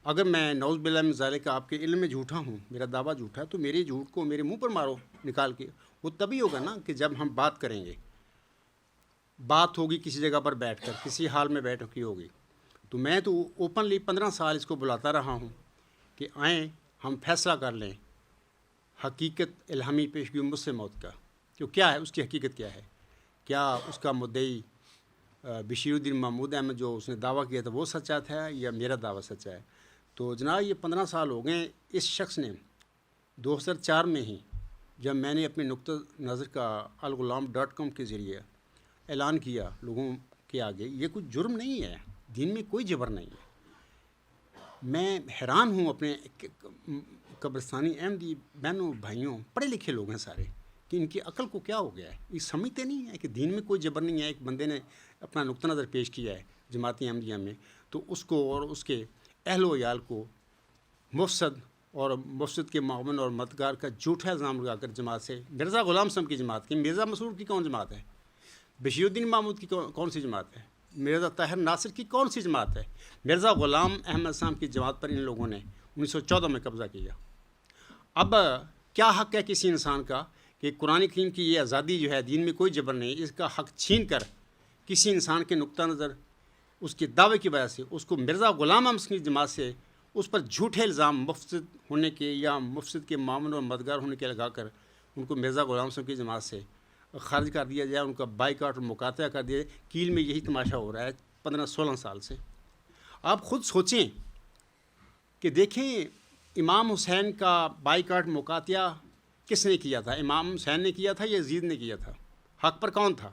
اگر میں نعوذ باللہ من ذالک آپ کے علم میں جھوٹا ہوں، میرا دعویٰ جھوٹا ہے، تو میرے جھوٹ کو میرے منہ پر مارو نکال کے. وہ تبھی ہوگا نا کہ جب ہم بات کریں گے، بات ہوگی کسی جگہ پر بیٹھ کر، کسی حال میں بیٹھ کی ہوگی. تو میں تو اوپنلی 15 سال اس کو بلاتا رہا ہوں کہ آئیں ہم فیصلہ کر لیں حقیقت الہامی پیشگی مجھ سے موت کا، کہ کیا ہے اس کی حقیقت، کیا ہے، کیا اس کا مدعی بشیر الدین محمود احمد جو اس نے دعویٰ کیا تھا وہ سچا تھا یا میرا دعویٰ سچا ہے. تو جناب یہ 15 سال ہو گئے. اس شخص نے 2004 میں ہی جب میں نے اپنے نقطہ نظر کا الغلام.com کے ذریعے اعلان کیا لوگوں کے آگے، یہ کوئی جرم نہیں ہے، دین میں کوئی جبر نہیں ہے. میں حیران ہوں اپنے قبرستانی احمدی بہنوں بھائیوں، پڑھے لکھے لوگ ہیں سارے، کہ ان کی عقل کو کیا ہو گیا ہے. یہ سمجھتے نہیں ہیں کہ دین میں کوئی جبر نہیں ہے. ایک بندے نے اپنا نقطہ نظر پیش کیا ہے جماعت احمدیہ میں، تو اس کو اور اس کے اہل و عیال کو مفسد اور مفسد کے معاون اور مددگار کا جھوٹا الزام لگا کر جماعت سے، مرزا غلام صاحب کی جماعت کی، مرزا مسرور کی کون جماعت ہے، بشیر الدین محمود کی کون سی جماعت ہے، مرزا طاہر ناصر کی کون سی جماعت ہے، مرزا غلام احمد صاحب کی جماعت پر ان لوگوں نے 1914 میں قبضہ کیا. اب کیا حق ہے کسی انسان کا کہ قرآن کریم کی یہ آزادی جو ہے، دین میں کوئی جبر نہیں، اس کا حق چھین کر کسی انسان کے نقطہ نظر اس کے دعوے کی وجہ سے اس کو مرزا غلام احمد کی جماعت سے اس پر جھوٹے الزام مفسد ہونے کے یا مفسد کے معاون اور مددگار ہونے کے لگا کر ان کو مرزا غلام صاحب کی جماعت سے خارج کر دیا جائے، ان کا بائیکاٹ اور مقاطعہ کر دیا جائے. کیل میں یہی تماشا ہو رہا ہے 15-16 سال سے. آپ خود سوچیں کہ دیکھیں امام حسین کا بائیکاٹ مقاطعہ کس نے کیا تھا؟ امام حسین نے کیا تھا یا یزید نے کیا تھا؟ حق پر کون تھا؟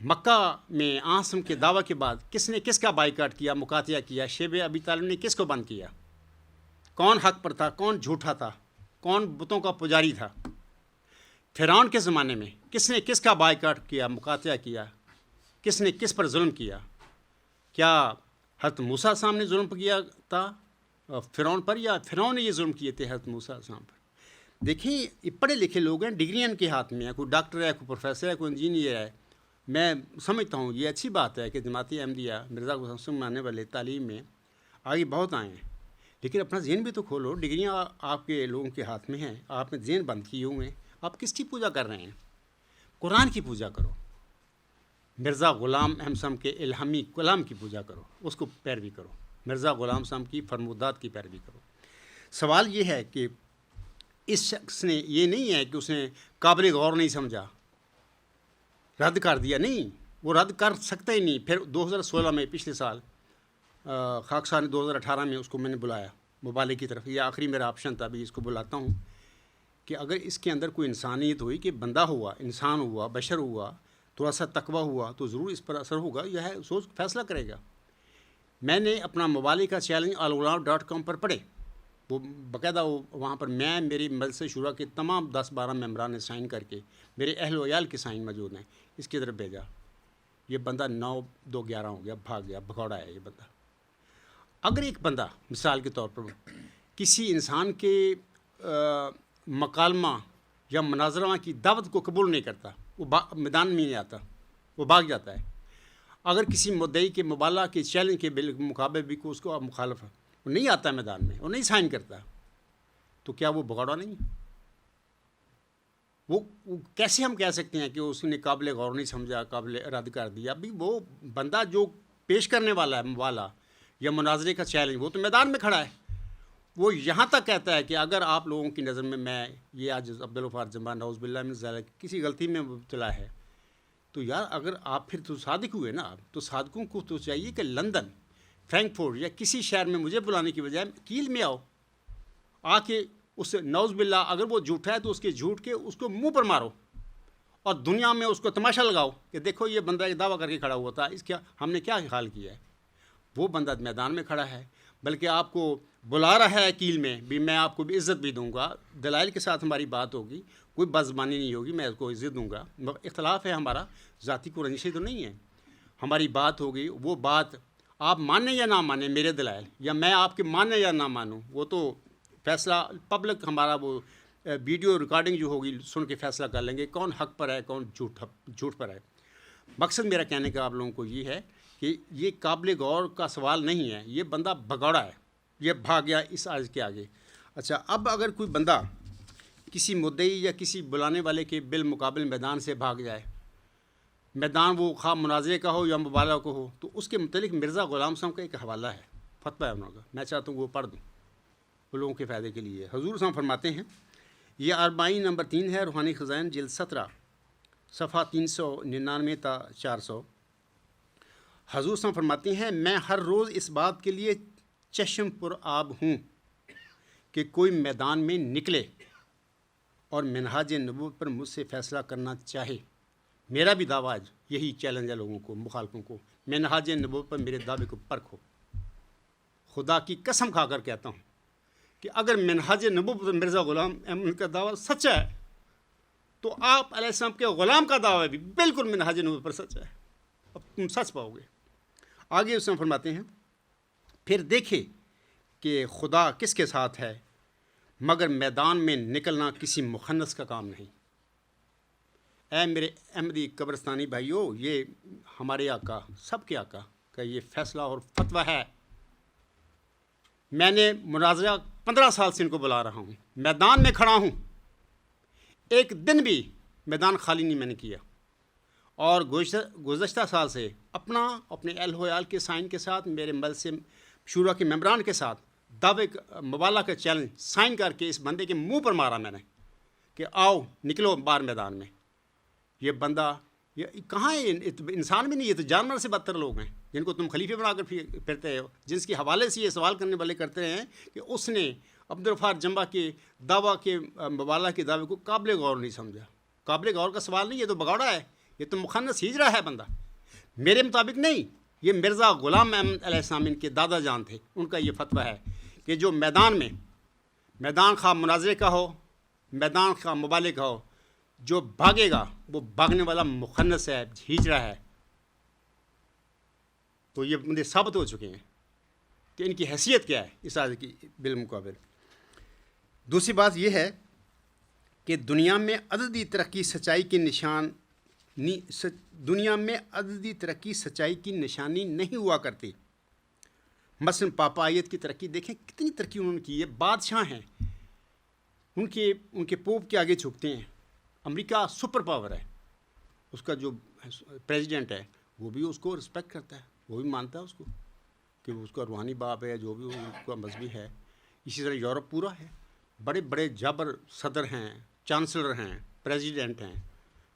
مکہ میں آسم کے دعویٰ کے بعد کس نے کس کا بائیکاٹ کیا، مقاطعہ کیا؟ شیب ابی طالب نے کس کو بند کیا؟ کون حق پر تھا، کون جھوٹا تھا، کون بتوں کا پجاری تھا؟ فرعون کے زمانے میں کس نے کس کا بائیکاٹ کیا، مقاطعہ کیا؟ کس نے کس پر ظلم کیا؟ کیا حضرت موسیٰ السلام نے ظلم کیا تھا فرعون پر، یا فرعون نے یہ ظلم کیے تھے حضرت موسیٰ السلام پر؟ دیکھیں یہ پڑھے لکھے لوگ ہیں، ڈگریاں ان کے ہاتھ میں ہیں، کوئی ڈاکٹر ہے، کوئی پروفیسر ہے، کوئی انجینئر ہے. میں سمجھتا ہوں یہ اچھی بات ہے کہ جماعت احمدیہ مرزا غلام صاحب ماننے والے تعلیم میں آگے بہت آئے ہیں، لیکن اپنا ذہن بھی تو کھولو. ڈگریاں آپ کے لوگوں کے ہاتھ میں ہیں، آپ نے ذہن بند کیے ہوئے ہیں. آپ کس کی پوجا کر رہے ہیں؟ قرآن کی پوجا کرو، مرزا غلام احمد صاحب کے الہامی کلام کی پوجا کرو، اس کو پیروی کرو، مرزا غلام صاحب کی فرمودات کی پیروی کرو. سوال یہ ہے کہ اس شخص نے یہ نہیں ہے کہ اس نے قابل غور نہیں سمجھا، رد کر دیا. نہیں، وہ رد کر سکتا ہی نہیں. پھر 2016 میں پچھلے سال خاکسار نے 2018 میں اس کو میں نے بلایا مبالغے کی طرف. یہ آخری میرا آپشن تھا، ابھی اس کو بلاتا ہوں کہ اگر اس کے اندر کوئی انسانیت ہوئی کہ بندہ ہوا، انسان ہوا، بشر ہوا، تھوڑا سا تقویٰ ہوا، تو ضرور اس پر اثر ہوگا. یہ ہے سوچ فیصلہ کرے گا. میں نے اپنا مبالغے کا چیلنج الغلام.com پر پڑھے، وہ باقاعدہ وہاں پر میں میری مجلس شورا کے تمام 10-12 ممبران نے سائن کر کے، میرے اہل و عیال کے سائن موجود ہیں، اس کی طرف بھیجا. یہ بندہ 9-2-11 ہو گیا، بھاگ گیا، بھگوڑا ہے یہ بندہ. اگر ایک بندہ مثال کے طور پر کسی انسان کے مکالمہ یا مناظرہ کی دعوت کو قبول نہیں کرتا، وہ میدان میں نہیں آتا، وہ بھاگ جاتا ہے. اگر کسی مدعی کے مبالغہ کے چیلنج کے مقابلے بھی کو اس کو مخالف ہے، وہ نہیں آتا میدان میں، وہ نہیں سائن کرتا، تو کیا وہ بھگوڑا نہیں؟ وہ کیسے ہم کہہ سکتے ہیں کہ اس نے قابل غور نہیں سمجھا، قابل رد کر دیا؟ ابھی وہ بندہ جو پیش کرنے والا ہے مبالغہ یا مناظرے کا چیلنج، وہ تو میدان میں کھڑا ہے. وہ یہاں تک کہتا ہے کہ اگر آپ لوگوں کی نظر میں یہ آج عبدالغفار جمعہ نعوذ باللہ من ذالک کسی غلطی میں مبتلا ہے، تو یار اگر آپ پھر تو صادق ہوئے نا، تو صادقوں کو تو چاہیے کہ لندن، فرینکفورٹ یا کسی شہر میں مجھے بلانے کی بجائے کیل میں آؤ، آ کے اس نوز باللہ اگر وہ جھوٹا ہے تو اس کے جھوٹ کے اس کو منہ پر مارو اور دنیا میں اس کو تماشا لگاؤ کہ دیکھو یہ بندہ ایک دعویٰ کر کے کھڑا ہوا تھا، اس کا ہم نے کیا حال کیا ہے۔ وہ بندہ میدان میں کھڑا ہے، بلکہ آپ کو بلا رہا ہے کیل میں بھی، میں آپ کو بھی عزت بھی دوں گا، دلائل کے ساتھ ہماری بات ہوگی، کوئی بدزبانی نہیں ہوگی، میں اس کو عزت دوں گا، اختلاف ہے ہمارا، ذاتی کو رنجشیں تو نہیں ہے، ہماری بات ہوگی، وہ بات آپ مانیں یا نہ مانیں میرے دلائل، یا میں آپ کے مانیں یا نہ مانوں، وہ تو فیصلہ پبلک ہمارا وہ ویڈیو ریکارڈنگ جو ہوگی سن کے فیصلہ کر لیں گے کون حق پر ہے کون جھوٹ پر ہے۔ مقصد میرا کہنے کا آپ لوگوں کو یہ ہے کہ یہ قابل غور کا سوال نہیں ہے، یہ بندہ بھگوڑا ہے، یہ بھاگ گیا اس آیت کے آگے۔ اچھا، اب اگر کوئی بندہ کسی مدعی یا کسی بلانے والے کے بالمقابل میدان سے بھاگ جائے، میدان وہ خواہ مناظرے کا ہو یا مبالغہ کو ہو، تو اس کے متعلق مرزا غلام صاحب کا ایک حوالہ ہے، فتویٰ ہے انہوں کا، میں چاہتا ہوں وہ پڑھ دوں وہ لوگوں کے فائدے کے لیے۔ حضور صاحب فرماتے ہیں، یہ 40 نمبر 3 ہے، روحانی خزائن جلد 17 صفحہ 399 تا 400۔ حضور صاحب فرماتے ہیں، میں ہر روز اس بات کے لیے چشم پر آب ہوں کہ کوئی میدان میں نکلے اور منہاج نبوت پر مجھ سے فیصلہ کرنا چاہے۔ میرا بھی دعویٰ آج یہی چیلنج ہے لوگوں کو، مخالفوں کو، منہاج نبوت پر میرے دعوے کو پرکھو۔ خدا کی قسم کھا کر کہتا ہوں کہ اگر منہاج نبوت پر مرزا غلام احمد کا دعویٰ سچا ہے تو آپ علیہ السلام کے غلام کا دعویٰ بھی بالکل منہاج نبوت پر سچا ہے، اب تم سچ پاؤ گے۔ آگے اس میں فرماتے ہیں، پھر دیکھے کہ خدا کس کے ساتھ ہے، مگر میدان میں نکلنا کسی مخنث کا کام نہیں۔ اے میرے احمدی قبرستانی بھائیو، یہ ہمارے آقا، سب کے آقا کا یہ فیصلہ اور فتویٰ ہے۔ میں نے مناظرہ 15 سال سے ان کو بلا رہا ہوں، میدان میں کھڑا ہوں، ایک دن بھی میدان خالی نہیں میں نے کیا، اور گزشتہ سال سے اپنے اہل و عیال کے سائن کے ساتھ، میرے مجلس شورا کے ممبران کے ساتھ دعوے مبالغہ کا چیلنج سائن کر کے اس بندے کے منہ پر مارا میں نے کہ آؤ نکلو باہر میدان میں۔ یہ بندہ یہ کہاں ہے، انسان بھی نہیں، یہ تو جانور سے بدتر لوگ ہیں جن کو تم خلیفے بنا کر پھرتے ہو، جس کے حوالے سے یہ سوال کرنے والے کرتے ہیں کہ اس نے عبدالغفار جنبہ کے دعویٰ کے مبالغہ کے دعوے کو قابل غور نہیں سمجھا۔ قابل غور کا سوال نہیں، یہ تو بگاڑا ہے، یہ تو مخنث ہجرا ہے بندہ، میرے مطابق نہیں۔ یہ مرزا غلام احمد علیہ السلام ان کے دادا جان تھے، ان کا یہ فتویٰ ہے کہ جو میدان خواہ مناظرے کا ہو، میدان خواہ مبالغے کا ہو، جو بھاگے گا وہ بھاگنے والا مخنث ہے، ہجرا ہے۔ تو یہ بندے ثابت ہو چکے ہیں کہ ان کی حیثیت کیا ہے اس آیت کی بالمقابل۔ دوسری بات یہ ہے کہ دنیا میں عددی ترقی سچائی کی نشانی نہیں ہوا کرتی۔ مثلا پاپائیت کی ترقی دیکھیں، کتنی ترقی انہوں نے کی ہے، بادشاہ ہیں، ان کے پوپ کے آگے جھکتے ہیں۔ امریکہ سپر پاور ہے، اس کا جو پریزیڈنٹ ہے وہ بھی اس کو رسپیکٹ کرتا ہے، وہ بھی مانتا ہے اس کو کہ وہ اس کا روحانی باپ ہے، جو بھی اس کا مذہبی ہے۔ اسی طرح یورپ پورا ہے، بڑے بڑے جابر صدر ہیں، چانسلر ہیں، پریزیڈنٹ ہیں،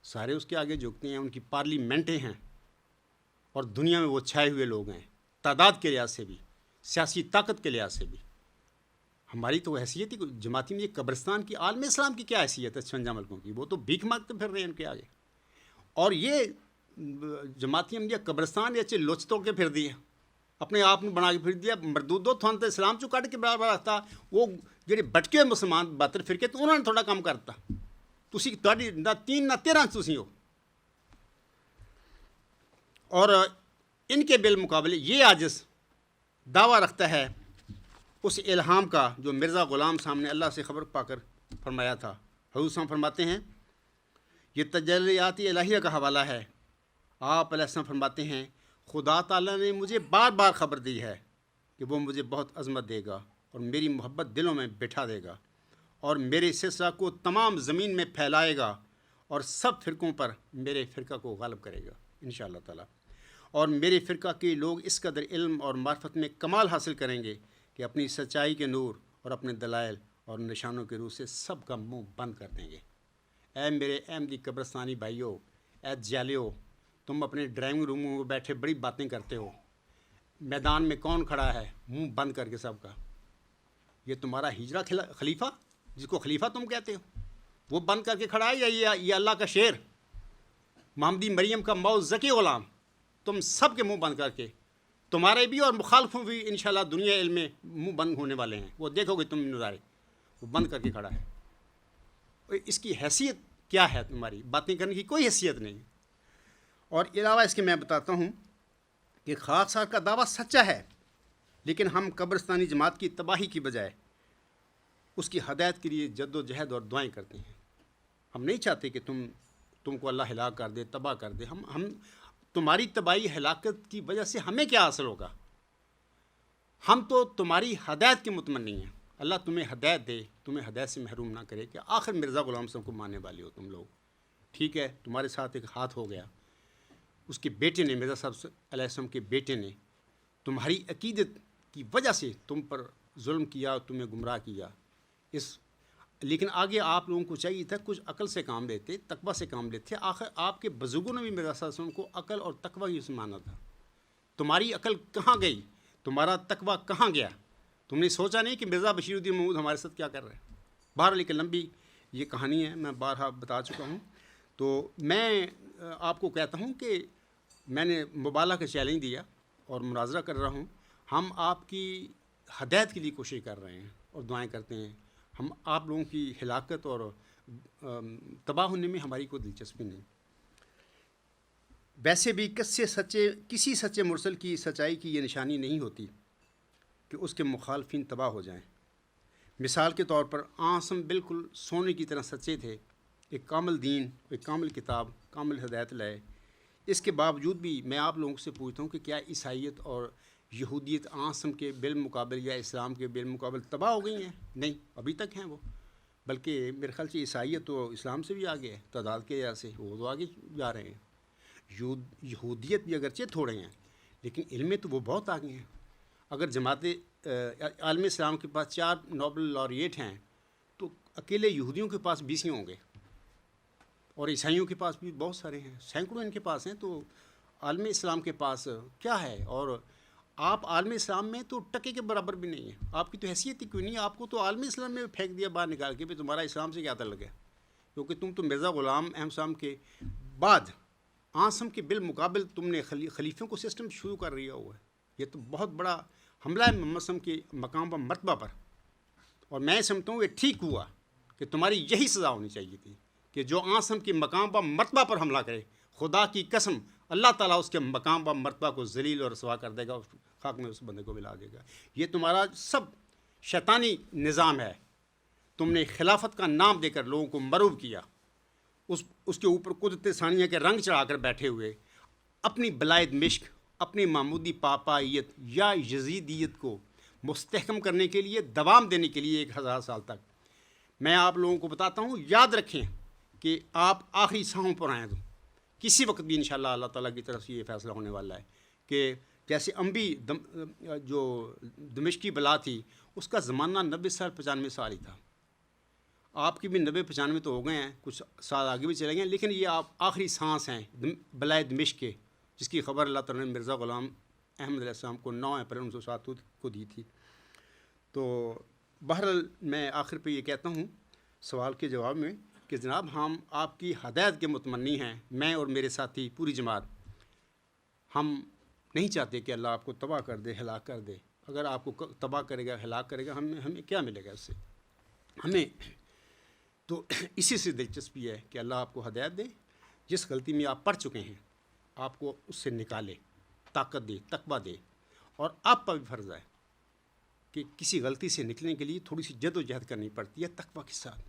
سارے اس کے آگے جھکتے ہیں، ان کی پارلیمنٹیں ہیں، اور دنیا میں وہ چھائے ہوئے لوگ ہیں، تعداد کے لحاظ سے بھی، سیاسی طاقت کے لحاظ سے بھی۔ ہماری تو حیثیت ہی جماعتی میں، یہ قبرستان کی عالم اسلام کی کیا حیثیت ہے 56 ملکوں کی، وہ تو بھیک مانگتے پھر رہے ہیں ان کے آگے، اور یہ جماعتی عملیہ قبرستان یا لوچ توڑ کے پھر دیا، اپنے آپ نے بنا کے پھر دیا۔ مردودو تھن تو اسلام چو کٹ کے برابر رکھتا، وہ جڑے بٹکے ہوئے مسلمان 72 فرقے تو انہوں نے تھوڑا کام کرتا، تھی نہ 3 نہ 13 تھی ہو۔ اور ان کے بالمقابلے یہ عاجز دعویٰ رکھتا ہے اس الہام کا جو مرزا غلام صاحب نے اللہ سے خبر پا کر فرمایا تھا۔ حضور صاحب فرماتے ہیں، یہ تجلیات الہیہ کا حوالہ ہے۔ آپ علیہ السلام فرماتے ہیں، خدا تعالیٰ نے مجھے بار بار خبر دی ہے کہ وہ مجھے بہت عظمت دے گا اور میری محبت دلوں میں بٹھا دے گا، اور میرے سلسلہ کو تمام زمین میں پھیلائے گا، اور سب فرقوں پر میرے فرقہ کو غالب کرے گا انشاءاللہ تعالیٰ۔ اور میرے فرقہ کے لوگ اس قدر علم اور معرفت میں کمال حاصل کریں گے کہ اپنی سچائی کے نور اور اپنے دلائل اور نشانوں کے روح سے سب کا منہ بند کر دیں گے۔ اے میرے احمدی قبرستانی بھائیو، اے جالیو، تم اپنے ڈرائنگ روموں میں بیٹھے بڑی باتیں کرتے ہو، میدان میں کون کھڑا ہے منہ بند کر کے سب کا؟ یہ تمہارا ہجرا خلیفہ جس کو خلیفہ تم کہتے ہو، وہ بند کر کے کھڑا ہے، یا یہ اللہ کا شعر محمدی مریم کا موز ذکی غلام، تم سب کے منہ بند کر کے، تمہارے بھی اور مخالفوں بھی انشاءاللہ دنیا علم میں منہ بند ہونے والے ہیں، وہ دیکھو گے تم نظارے، وہ بند کر کے کھڑا ہے۔ اس کی حیثیت کیا ہے؟ تمہاری باتیں کرنے کی کوئی حیثیت نہیں۔ اور علاوہ اس کے میں بتاتا ہوں کہ خاکسار کا دعویٰ سچا ہے، لیکن ہم قبرستانی جماعت کی تباہی کی بجائے اس کی ہدایت کے لیے جد و جہد اور دعائیں کرتے ہیں۔ ہم نہیں چاہتے کہ تم کو اللہ ہلاک کر دے، تباہ کر دے۔ ہم تمہاری تباہی ہلاکت کی وجہ سے ہمیں کیا حاصل ہوگا؟ ہم تو تمہاری ہدایت کے متمنی ہیں۔ اللہ تمہیں ہدایت دے، تمہیں ہدایت سے محروم نہ کرے کہ آخر مرزا غلام صاحب کو ماننے والے ہو تم لوگ۔ ٹھیک ہے، تمہارے ساتھ ایک ہاتھ ہو گیا، اس کے بیٹے نے، مرزا صاحب علیہ السلام کے بیٹے نے تمہاری عقیدت کی وجہ سے تم پر ظلم کیا، تمہیں گمراہ کیا۔ لیکن آگے آپ لوگوں کو چاہیے تھا کچھ عقل سے کام لیتے، تقویٰ سے کام لیتے۔ آخر آپ کے بزرگوں نے بھی مرزا صاحب علیہ وسلم کو عقل اور تقویٰ ہی سے مانا تھا۔ تمہاری عقل کہاں گئی؟ تمہارا تقویٰ کہاں گیا؟ تم نے سوچا نہیں کہ مرزا بشیر الدین محمود ہمارے ساتھ کیا کر رہے ہیں؟ بہرحال ایک لمبی یہ کہانی ہے، میں بارہا بتا چکا ہوں۔ تو میں آپ کو کہتا ہوں کہ میں نے مبالغہ کا چیلنج دیا اور مناظرہ کر رہا ہوں۔ ہم آپ کی ہدایت کے لیے کوشش کر رہے ہیں اور دعائیں کرتے ہیں۔ ہم آپ لوگوں کی ہلاکت اور تباہ ہونے میں ہماری کوئی دلچسپی نہیں۔ ویسے بھی کسی سچے مرسل کی سچائی کی یہ نشانی نہیں ہوتی کہ اس کے مخالفین تباہ ہو جائیں۔ مثال کے طور پر آسم بالکل سونے کی طرح سچے تھے، ایک کامل دین، ایک کامل کتاب، کامل ہدایت لائے۔ اس کے باوجود بھی میں آپ لوگوں سے پوچھتا ہوں کہ کیا عیسائیت اور یہودیت آسم کے بالمقابل یا اسلام کے بالمقابل تباہ ہو گئی ہیں؟ نہیں، ابھی تک ہیں وہ۔ بلکہ میرے خیال سے عیسائیت تو اسلام سے بھی آگے ہے تعداد کے لحاظ سے، وہ تو آگے جا رہے ہیں۔ یہودیت بھی اگرچہ تھوڑے ہیں لیکن علم میں تو وہ بہت آگے ہیں۔ اگر جماعت عالم اسلام کے پاس 4 نوبل لاریٹ ہیں تو اکیلے یہودیوں کے پاس 20 ہوں گے، اور عیسائیوں کے پاس بھی بہت سارے ہیں، سینکڑوں ان کے پاس ہیں۔ تو عالم اسلام کے پاس کیا ہے؟ اور آپ عالم اسلام میں تو ٹکے کے برابر بھی نہیں ہیں۔ آپ کی تو حیثیت ہی کوئی نہیں، آپ کو تو عالم اسلام میں پھینک دیا باہر نکال کے، تمہارا اسلام سے کیا تعلق ہے؟ کیونکہ تم تو مرزا غلام احمد صاحب کے بعد آسم کے بالمقابل تم نے خلیفوں کو سسٹم شروع کر رہا ہوا ہے۔ یہ تو بہت بڑا حملہ ہے محمد صلی اللہ علیہ وسلم کے مقام و مرتبہ پر، اور میں سمجھتا ہوں یہ ٹھیک ہوا کہ تمہاری یہی سزا ہونی چاہیے تھی کہ جو آسم کے مقام و مرتبہ پر حملہ کرے، خدا کی قسم اللہ تعالیٰ اس کے مقام و مرتبہ کو ذلیل اور رسوا کر دے گا، خاک میں اس بندے کو ملا دے گا۔ یہ تمہارا سب شیطانی نظام ہے۔ تم نے خلافت کا نام دے کر لوگوں کو مرعوب کیا، اس کے اوپر قدرت ثانیہ کے رنگ چڑھا کر بیٹھے ہوئے، اپنی بلائد مشق، اپنی معمودی پاپائیت یا یزیدیت کو مستحکم کرنے کے لیے، دوام دینے کے لیے 1000 سال تک۔ میں آپ لوگوں کو بتاتا ہوں، یاد رکھیں کہ آپ آخری سانحوں پر آئیں تو کسی وقت بھی انشاءاللہ اللہ تعالیٰ کی طرف سے یہ فیصلہ ہونے والا ہے کہ جیسے انبی جو دمشقی بلا تھی، اس کا زمانہ 90 سال 95 سال ہی تھا۔ آپ کی بھی 90-95 تو ہو گئے ہیں، کچھ سال آگے بھی چلے گئے، لیکن یہ آپ آخری سانس ہیں بلائے دمشق کے، جس کی خبر اللہ تعالیٰ نے مرزا غلام احمد علیہ السلام کو 9 اپریل 1907 کو دی تھی۔ تو بہرحال میں آخر پہ یہ کہتا ہوں سوال کے جواب میں کہ جناب ہم آپ کی ہدایت کے متمنی ہیں، میں اور میرے ساتھی پوری جماعت۔ ہم نہیں چاہتے کہ اللہ آپ کو تباہ کر دے، ہلاک کر دے۔ اگر آپ کو تباہ کرے گا، ہلاک کرے گا، ہمیں کیا ملے گا اس سے؟ ہمیں تو اسی سے دلچسپی ہے کہ اللہ آپ کو ہدایت دے، جس غلطی میں آپ پڑ چکے ہیں آپ کو اس سے نکالے، طاقت دے، تقویٰ دے۔ اور آپ پر بھی فرض ہے کہ کسی غلطی سے نکلنے کے لیے تھوڑی سی جد و جہد کرنی پڑتی ہے تقویٰ کے ساتھ۔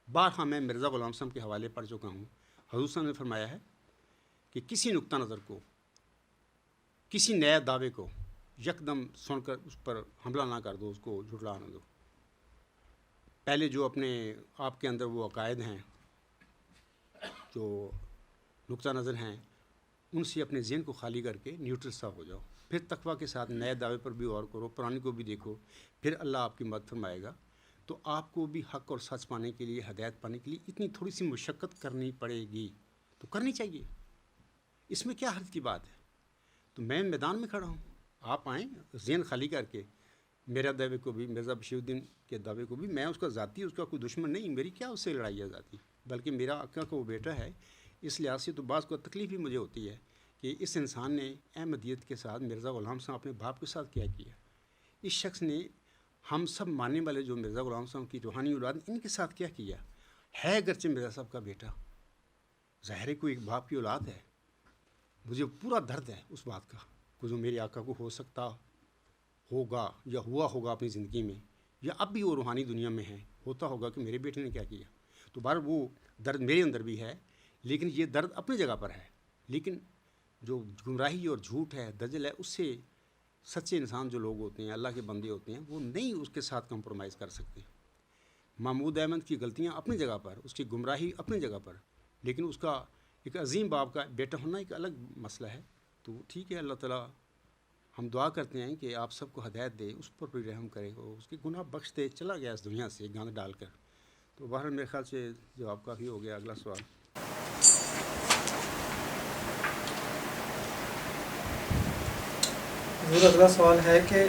بارہا میں مرزا غلام صاحب کے حوالے پڑھ چکا ہوں، حضور صاحب نے فرمایا ہے کہ کسی نقطہ نظر کو، کسی نئے دعوے کو یکدم سن کر اس پر حملہ نہ کر دو، اس کو جھٹلا نہ دو۔ پہلے جو اپنے آپ کے اندر وہ عقائد ہیں، جو نقطہ نظر ہیں، ان سے اپنے ذہن کو خالی کر کے نیوٹرل سا ہو جاؤ، پھر تقویٰ کے ساتھ نئے دعوے پر بھی غور کرو، پرانے کو بھی دیکھو، پھر اللہ آپ کی مدد فرمائے گا۔ تو آپ کو بھی حق اور سچ پانے کے لیے، ہدایت پانے کے لیے اتنی تھوڑی سی مشقت کرنی پڑے گی، تو کرنی چاہیے، اس میں کیا حرج کی بات ہے؟ تو میں میدان میں کھڑا ہوں، آپ آئیں ذہن خالی کر کے، میرا دعوے کو بھی، مرزا بشیر الدین کے دعوے کو بھی، میں اس کا ذاتی اس کا کوئی دشمن نہیں، میری کیا اس سے لڑائی ہے ذاتی، بلکہ میرا آقا کا وہ بیٹا ہے، اس لحاظ سے تو بعض کو تکلیف بھی مجھے ہوتی ہے کہ اس انسان نے احمدیت کے ساتھ مرزا غلام صاحب اپنے باپ کے ساتھ کیا کیا، اس شخص نے ہم سب ماننے والے جو مرزا غلام صاحب کی روحانی اولاد ان کے ساتھ کیا کیا ہے، اگرچہ مرزا صاحب کا بیٹا، ظاہر ہے کوئی ایک باپ کی اولاد ہے، مجھے پورا درد ہے اس بات کا کہ جو میرے آقا کو ہو سکتا ہوگا یا ہوا ہوگا اپنی زندگی میں، یا اب بھی وہ روحانی دنیا میں ہے، ہوتا ہوگا کہ میرے بیٹے نے کیا کیا، تو بہر وہ درد میرے اندر بھی ہے، لیکن یہ درد اپنی جگہ پر ہے، لیکن جو گمراہی اور جھوٹ ہے، دجل ہے، اس سے سچے انسان جو لوگ ہوتے ہیں، اللہ کے بندے ہوتے ہیں، وہ نہیں اس کے ساتھ کمپرومائز کر سکتے۔ محمود احمد کی غلطیاں اپنی جگہ پر، اس کی گمراہی اپنی جگہ پر، لیکن اس کا ایک عظیم باپ کا بیٹا ہونا ایک الگ مسئلہ ہے۔ تو ٹھیک ہے، اللہ تعالیٰ ہم دعا کرتے ہیں کہ آپ سب کو ہدایت دے، اس پر بھی رحم کرے اور اس کے گناہ بخش دے، چلا گیا اس دنیا سے گاند ڈال کر۔ تو بہرحال میرے خیال سے جواب کافی ہو گیا۔ اگلا سوال۔ حضور اگلا سوال ہے کہ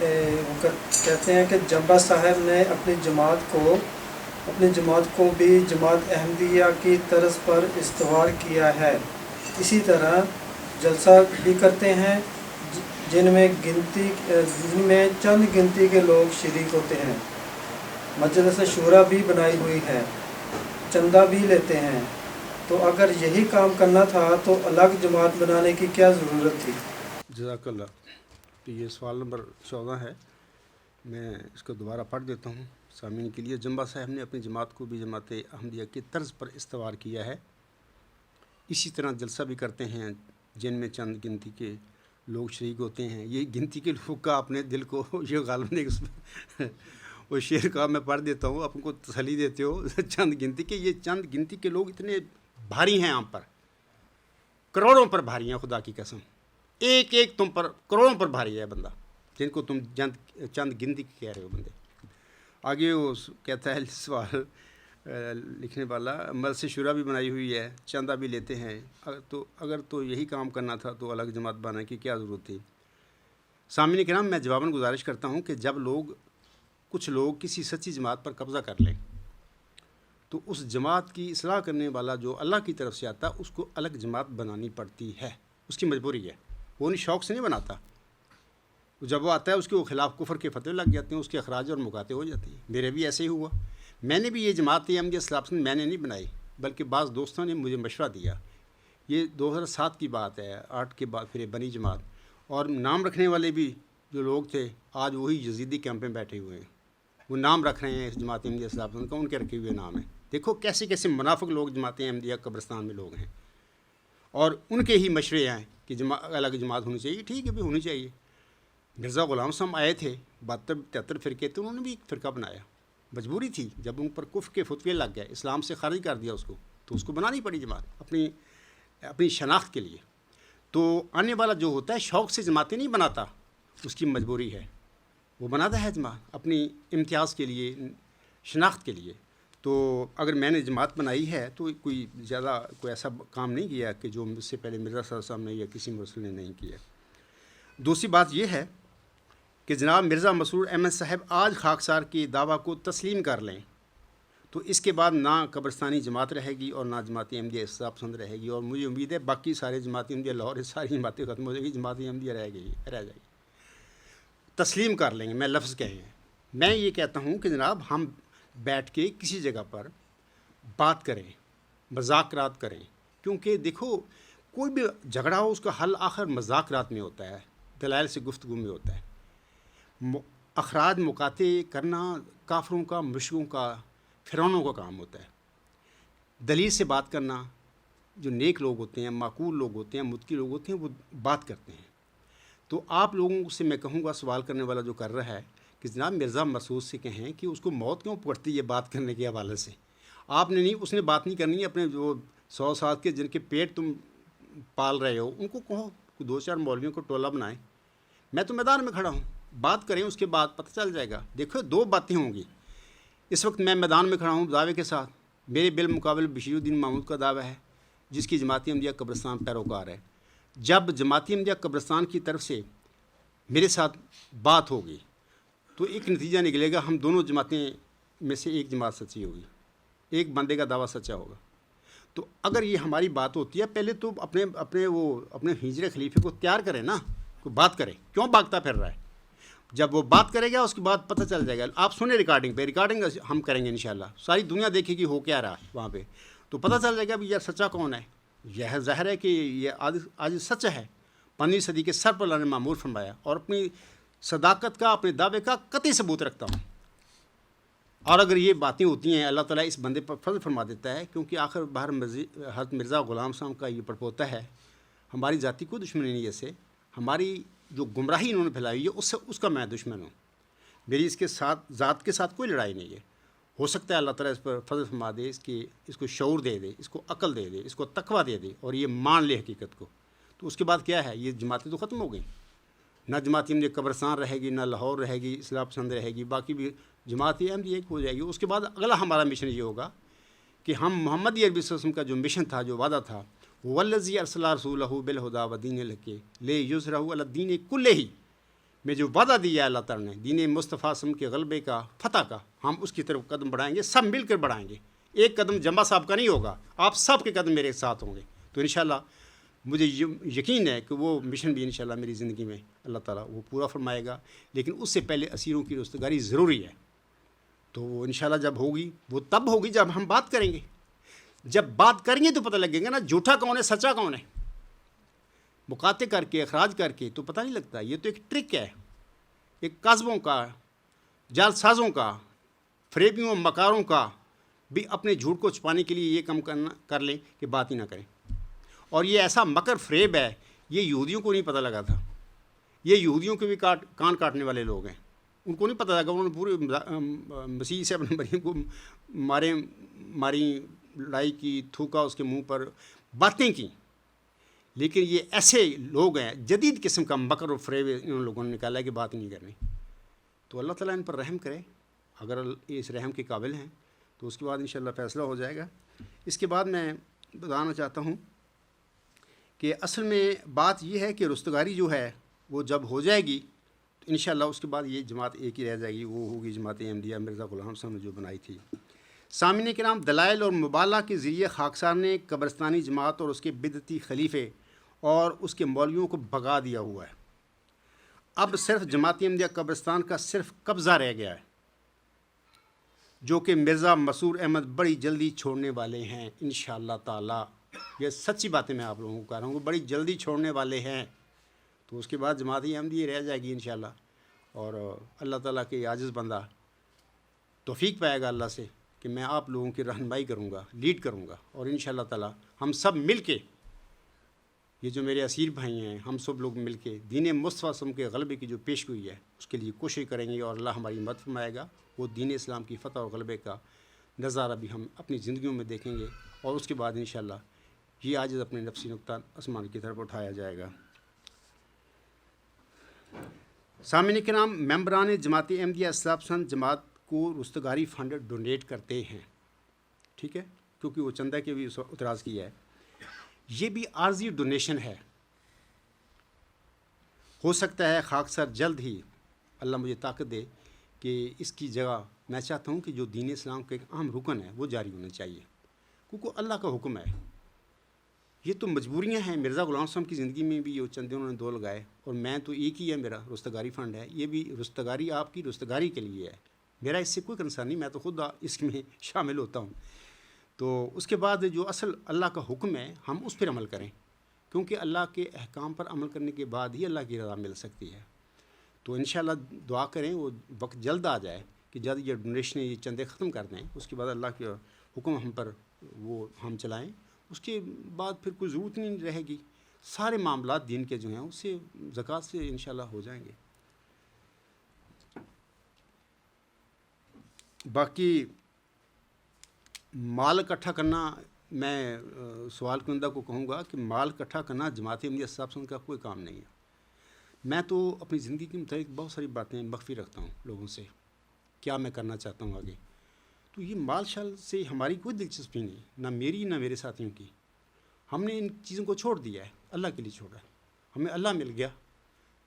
وہ کہتے ہیں کہ جمبا صاحب نے اپنی جماعت کو بھی جماعت احمدیہ کی طرز پر استوار کیا ہے، اسی طرح جلسہ بھی کرتے ہیں جن میں چند گنتی کے لوگ شریک ہوتے ہیں، مجلس شورا بھی بنائی ہوئی ہے، چندہ بھی لیتے ہیں، تو اگر یہی کام کرنا تھا تو الگ جماعت بنانے کی کیا ضرورت تھی؟ جزاک اللہ۔ تو یہ سوال نمبر 14 ہے، میں اس کو دوبارہ پڑھ دیتا ہوں سامعین کے لیے۔ جمبا صاحب نے اپنی جماعت کو بھی جماعت احمدیہ کی طرز پر استوار کیا ہے، اسی طرح جلسہ بھی کرتے ہیں جن میں چند گنتی کے لوگ شریک ہوتے ہیں۔ یہ گنتی کے لوگ کا اپنے دل کو یہ غالب نے وہ شعر کا میں پڑھ دیتا ہوں، آپ کو تسلی دیتے ہو چند گنتی کے، یہ چند گنتی کے لوگ اتنے بھاری ہیں آپ پر، کروڑوں پر بھاری ہیں، خدا کی قسم، ایک ایک تم پر کروڑوں پر بھاری ہے بندہ، جن کو تم چند گنتی کہہ رہے ہو بندے۔ آگے وہ کہتا ہے سوال لکھنے والا، مجلس شورا بھی بنائی ہوئی ہے، چندہ بھی لیتے ہیں، اگر تو یہی کام کرنا تھا تو الگ جماعت بنانے کی کیا ضرورت تھی؟ سامعین کرام، میں جواباً گزارش کرتا ہوں کہ جب کچھ لوگ کسی سچی جماعت پر قبضہ کر لیں تو اس جماعت کی اصلاح کرنے والا جو اللہ کی طرف سے آتا ہے اس کو الگ جماعت بنانی پڑتی ہے، اس کی مجبوری ہے، وہ انہیں شوق سے نہیں بناتا، جب وہ آتا ہے اس کے خلاف کفر کے فتوے لگ جاتے ہیں، اس کے اخراج اور مقاطع ہو جاتی ہیں۔ میرے بھی ایسے ہی ہوا، میں نے بھی یہ جماعت احمدیہ صلاح میں نے نہیں بنائی، بلکہ بعض دوستوں نے مجھے مشورہ دیا، یہ 2007 کی بات ہے، 8 کے بعد پھر بنی جماعت، اور نام رکھنے والے بھی جو لوگ تھے آج وہی یزیدی کیمپ میں بیٹھے ہوئے ہیں، وہ نام رکھ رہے ہیں اس جماعت احمدیہ صلاح کا، ان کے رکھے ہوئے نام ہیں۔ دیکھو کیسے کیسے منافق لوگ جماعت احمدیہ قبرستان میں لوگ ہیں، اور ان کے ہی مشورے ہیں کہ الگ جماعت ہونی چاہیے۔ ٹھیک ہے بھی ہونی چاہیے، مرزا غلام صاحب آئے تھے 72-73 فرقے تھے، انہوں نے بھی ایک فرقہ بنایا، مجبوری تھی، جب ان پر کفر کے فتوے لگ گئے، اسلام سے خارج کر دیا اس کو، تو اس کو بنانی پڑی جماعت اپنی شناخت کے لیے۔ تو آنے والا جو ہوتا ہے شوق سے جماعتیں نہیں بناتا، اس کی مجبوری ہے، وہ بناتا ہے جماعت اپنی امتیاز کے لیے، شناخت کے لیے۔ تو اگر میں نے جماعت بنائی ہے تو کوئی ایسا کام نہیں کیا کہ جو مجھ سے پہلے مرزا صاحب صاحب نے یا کسی مرسل نے نہیں کیا۔ دوسری بات یہ ہے کہ جناب مرزا مسرور احمد صاحب آج خاکسار کے دعویٰ کو تسلیم کر لیں تو اس کے بعد نہ قبرستانی جماعت رہے گی اور نہ جماعت احمدیہ اصلاح پسند رہے گی، اور مجھے امید ہے باقی سارے جماعت احمدیہ لاہور ساری جماعتیں ختم ہو جائیں گی، جماعت احمدیہ رہ جائے گی، تسلیم کر لیں گے۔ میں لفظ کہیں، میں یہ کہتا ہوں کہ جناب ہم بیٹھ کے کسی جگہ پر بات کریں، مذاکرات کریں، کیونکہ دیکھو کوئی بھی جھگڑا ہو اس کا حل آخر مذاکرات میں ہوتا ہے، دلائل سے گفتگو میں ہوتا ہے۔ اخراج مقاطع کرنا کافروں کا، مشرکوں کا، فرعونوں کا کام ہوتا ہے۔ دلیل سے بات کرنا، جو نیک لوگ ہوتے ہیں، معقول لوگ ہوتے ہیں، متقی لوگ ہوتے ہیں، وہ بات کرتے ہیں۔ تو آپ لوگوں سے میں کہوں گا، سوال کرنے والا جو کر رہا ہے، کہ جناب مرزا مسعود سے کہیں کہ اس کو موت کیوں پڑتی ہے بات کرنے کے حوالے سے، آپ نے نہیں، اس نے بات نہیں کرنی ہے، اپنے جو 100 سال کے جن کے پیٹ تم پال رہے ہو ان کو کہو، 2-4 مولویوں کو ٹولہ بنائیں، میں تو میدان میں کھڑا ہوں، بات کریں، اس کے بعد پتہ چل جائے گا۔ دیکھو 2 باتیں ہوں گی، اس وقت میں میدان میں کھڑا ہوں دعوے کے ساتھ، میرے بالمقابل بشیر الدین محمود کا دعویٰ ہے جس کی جماعت احمدیہ قبرستان پیروکار ہے۔ جب جماعت احمدیہ قبرستان کی طرف سے میرے ساتھ بات ہوگی تو ایک نتیجہ نکلے گا، ہم دونوں جماعتیں میں سے ایک جماعت سچی ہوگی، ایک بندے کا دعویٰ سچا ہوگا۔ تو اگر یہ ہماری بات ہوتی ہے، پہلے تو اپنے ہجرے خلیفے کو تیار کرے نا، کوئی بات کرے، کیوں بھاگتا پھر رہا ہے؟ جب وہ بات کرے گا اس کے بعد پتہ چل جائے گا۔ آپ سنیں ریکارڈنگ ہم کریں گے انشاءاللہ، ساری دنیا دیکھے گی ہو کیا رہا ہے وہاں پہ، تو پتہ چل جائے گا بھی یار سچا کون ہے۔ یہ ظاہر ہے کہ یہ آج سچ ہے، 15ویں صدی کے سر پر اللہ نے معمور فرمایا، اور اپنی صداقت کا، اپنے دعوے کا قطعی ثبوت رکھتا ہوں۔ اور اگر یہ باتیں ہوتی ہیں، اللہ تعالیٰ اس بندے پر فضل فرما دیتا ہے، کیونکہ آخر بہر حضرت مرزا غلام صاحب کا یہ پڑپوتا ہے، ہماری ذاتی کوئی دشمنی نہیں ہے، سے ہماری جو گمراہی انہوں نے پھیلائی ہے اس کا میں دشمن ہوں، میری اس کے ساتھ ذات کے ساتھ کوئی لڑائی نہیں ہے۔ ہو سکتا ہے اللہ تعالیٰ اس پر فضل فرما دے، اس کو شعور دے دے، اس کو عقل دے دے، اس کو تقویٰ دے دے، اور یہ مان لے حقیقت کو، تو اس کے بعد کیا ہے، یہ جماعتیں تو ختم ہو گئیں، نہ جماعت احمدیہ قبرستان رہے گی، نہ لاہور رہے گی، اصلاح پسند رہے گی، باقی بھی جماعت احمدیہ ایک ہو جائے گی۔ اس کے بعد اگلا ہمارا مشن یہ ہوگا کہ ہم محمد عربی صلی اللہ علیہ وسلم کا جو مشن تھا، جو وعدہ تھا، والذی ارسل رسولہ بالہدی ودین الحق لیظہرہ علی الدین کلہ، میں جو وعدہ دیا ہے اللہ تعالیٰ نے دین مصطفیٰ صلی اللہ علیہ وسلم کے غلبے کا، فتح کا، ہم اس کی طرف قدم بڑھائیں گے، سب مل کر بڑھائیں گے۔ ایک قدم جمبا صاحب کا نہیں ہوگا، آپ سب کے قدم میرے ساتھ ہوں گے۔ تو انشاءاللہ مجھے یقین ہے کہ وہ مشن بھی انشاءاللہ میری زندگی میں اللہ تعالیٰ وہ پورا فرمائے گا، لیکن اس سے پہلے اسیروں کی رستگاری ضروری ہے۔ تو وہ انشاءاللہ جب ہوگی، وہ تب ہوگی جب ہم بات کریں گے۔ جب بات کریں گے تو پتہ لگے گا نا جھوٹا کون ہے، سچا کون ہے۔ مقاطع کر کے، اخراج کر کے تو پتہ نہیں لگتا، یہ تو ایک ٹرک ہے، ایک قاذبوں کا، جال سازوں کا، فریبیوں مکاروں کا بھی اپنے جھوٹ کو چھپانے کے لیے یہ کم کر لیں کہ بات ہی نہ کریں۔ اور یہ ایسا مکر فریب ہے، یہ یہودیوں کو نہیں پتہ لگا تھا، یہ یہودیوں کے بھی کان کاٹنے والے لوگ ہیں، ان کو نہیں پتہ لگا، انہوں نے پورے مسیح سے اپنے مریم کو ماری، لڑائی کی، تھوکا اس کے منہ پر، باتیں کی، لیکن یہ ایسے لوگ ہیں، جدید قسم کا مکر و فریب ان لوگوں نے نکالا ہے کہ بات نہیں کرنی۔ تو اللہ تعالیٰ ان پر رحم کرے، اگر یہ اس رحم کے قابل ہیں تو اس کے بعد انشاءاللہ فیصلہ ہو جائے گا۔ اس کے بعد میں بتانا چاہتا ہوں کہ اصل میں بات یہ ہے کہ رستگاری جو ہے وہ جب ہو جائے گی تو انشاءاللہ اس کے بعد یہ جماعت ایک ہی رہ جائے گی، وہ ہوگی جماعت احمدیہ مرزا غلام صاحب نے جو بنائی تھی۔ سامعین کرام، دلائل اور مبالغہ کے ذریعے خاکسار نے قبرستانی جماعت اور اس کے بدعتی خلیفے اور اس کے مولویوں کو بھگا دیا ہوا ہے۔ اب صرف جماعت احمدیہ قبرستان کا صرف قبضہ رہ گیا ہے، جو کہ مرزا مسرور احمد بڑی جلدی چھوڑنے والے ہیں انشاءاللہ تعالی۔ یہ سچی باتیں میں آپ لوگوں کو کہہ رہا ہوں کہ بڑی جلدی چھوڑنے والے ہیں۔ تو اس کے بعد جماعت احمدیہ رہ جائے گی انشاءاللہ، اور اللہ تعالیٰ کے عاجز بندہ توفیق پائے گا اللہ سے کہ میں آپ لوگوں کی رہنمائی کروں گا، لیڈ کروں گا، اور انشاءاللہ تعالیٰ ہم سب مل کے، یہ جو میرے اسیر بھائی ہیں، ہم سب لوگ مل کے دین مصطفیٰ صلی اللہ علیہ وسلم کے غلبے کی جو پیش گوئی ہے اس کے لیے کوشش کریں گے، اور اللہ ہماری مدد فرمائے گا۔ وہ دین اسلام کی فتح اور غلبے کا نظارہ بھی ہم اپنی زندگیوں میں دیکھیں گے، اور اس کے بعد انشاءاللہ یہ عاجز اپنے نفسی نقطہ آسمان کی طرف اٹھایا جائے گا۔ سامعین کرام، ممبران جماعت احمدیہ اصلاح پسند جماعت کو رستگاری فنڈ ڈونیٹ کرتے ہیں، ٹھیک ہے، کیونکہ وہ چندہ کے بھی اعتراض کیا ہے۔ یہ بھی عارضی ڈونیشن ہے، ہو سکتا ہے خاکسار جلد ہی اللہ مجھے طاقت دے کہ اس کی جگہ میں چاہتا ہوں کہ جو دین اسلام کا ایک اہم رکن ہے وہ جاری ہونا چاہیے، کیونکہ اللہ کا حکم ہے۔ یہ تو مجبوریاں ہیں، مرزا غلام صاحب کی زندگی میں بھی یہ چندے انہوں نے دو لگائے، اور میں تو ایک ہی ہے، میرا رستگاری فنڈ ہے، یہ بھی رستگاری آپ کی رستگاری کے لیے ہے، میرا اس سے کوئی کنسرن نہیں، میں تو خود اس میں شامل ہوتا ہوں۔ تو اس کے بعد جو اصل اللہ کا حکم ہے ہم اس پر عمل کریں، کیونکہ اللہ کے احکام پر عمل کرنے کے بعد ہی اللہ کی رضا مل سکتی ہے۔ تو انشاءاللہ دعا کریں وہ وقت جلد آ جائے کہ جلد یہ ڈونیشن، یہ چندے ختم کر دیں، اس کے بعد اللہ کے حکم ہم پر وہ ہم چلائیں، اس کے بعد پھر کوئی ضرورت نہیں رہے گی، سارے معاملات دین کے جو ہیں اس سے زکوٰۃ سے انشاءاللہ ہو جائیں گے۔ باقی مال اکٹھا کرنا، میں سوال کنندہ کو کہوں گا کہ مال اکٹھا کرنا جماعت احمدیہ صاحب کا کوئی کام نہیں ہے۔ میں تو اپنی زندگی کے متعلق بہت ساری باتیں مخفی رکھتا ہوں لوگوں سے، کیا میں کرنا چاہتا ہوں آگے۔ تو یہ مال شال سے ہماری کوئی دلچسپی نہیں، نہ میری نہ میرے ساتھیوں کی۔ ہم نے ان چیزوں کو چھوڑ دیا ہے، اللہ کے لیے چھوڑا ہے، ہمیں اللہ مل گیا،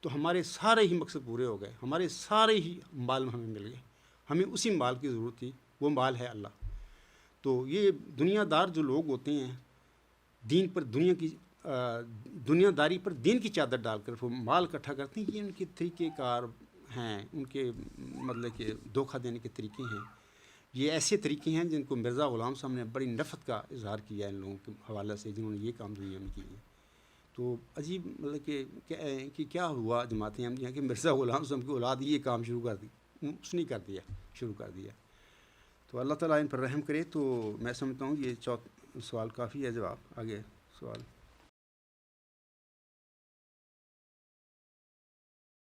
تو ہمارے سارے ہی مقصد پورے ہو گئے، ہمارے سارے ہی مال ہمیں مل گئے. ہمیں اسی مال کی ضرورت تھی، وہ مال ہے اللہ. تو یہ دنیا دار جو لوگ ہوتے ہیں، دین پر دنیا داری پر دین کی چادر ڈال کر وہ مال اکٹھا کرتے ہیں، یہ ان کے طریقہ کار ہیں، ان کے مطلب کہ دھوکہ دینے کے طریقے ہیں. یہ ایسے طریقے ہیں جن کو مرزا غلام صاحب نے بڑی نفرت کا اظہار کیا ہے ان لوگوں کے حوالے سے، جنہوں نے یہ کام دنیا میں کیے. تو عجیب مطلب کہ کیا ہوا جماعت احمدیہ کہ مرزا غلام صاحب کی اولاد یہ کام شروع کر دی، اس نے شروع کر دیا. تو اللہ تعالیٰ ان پر رحم کرے. تو میں سمجھتا ہوں یہ سوال کافی ہے. جواب آگے سوال.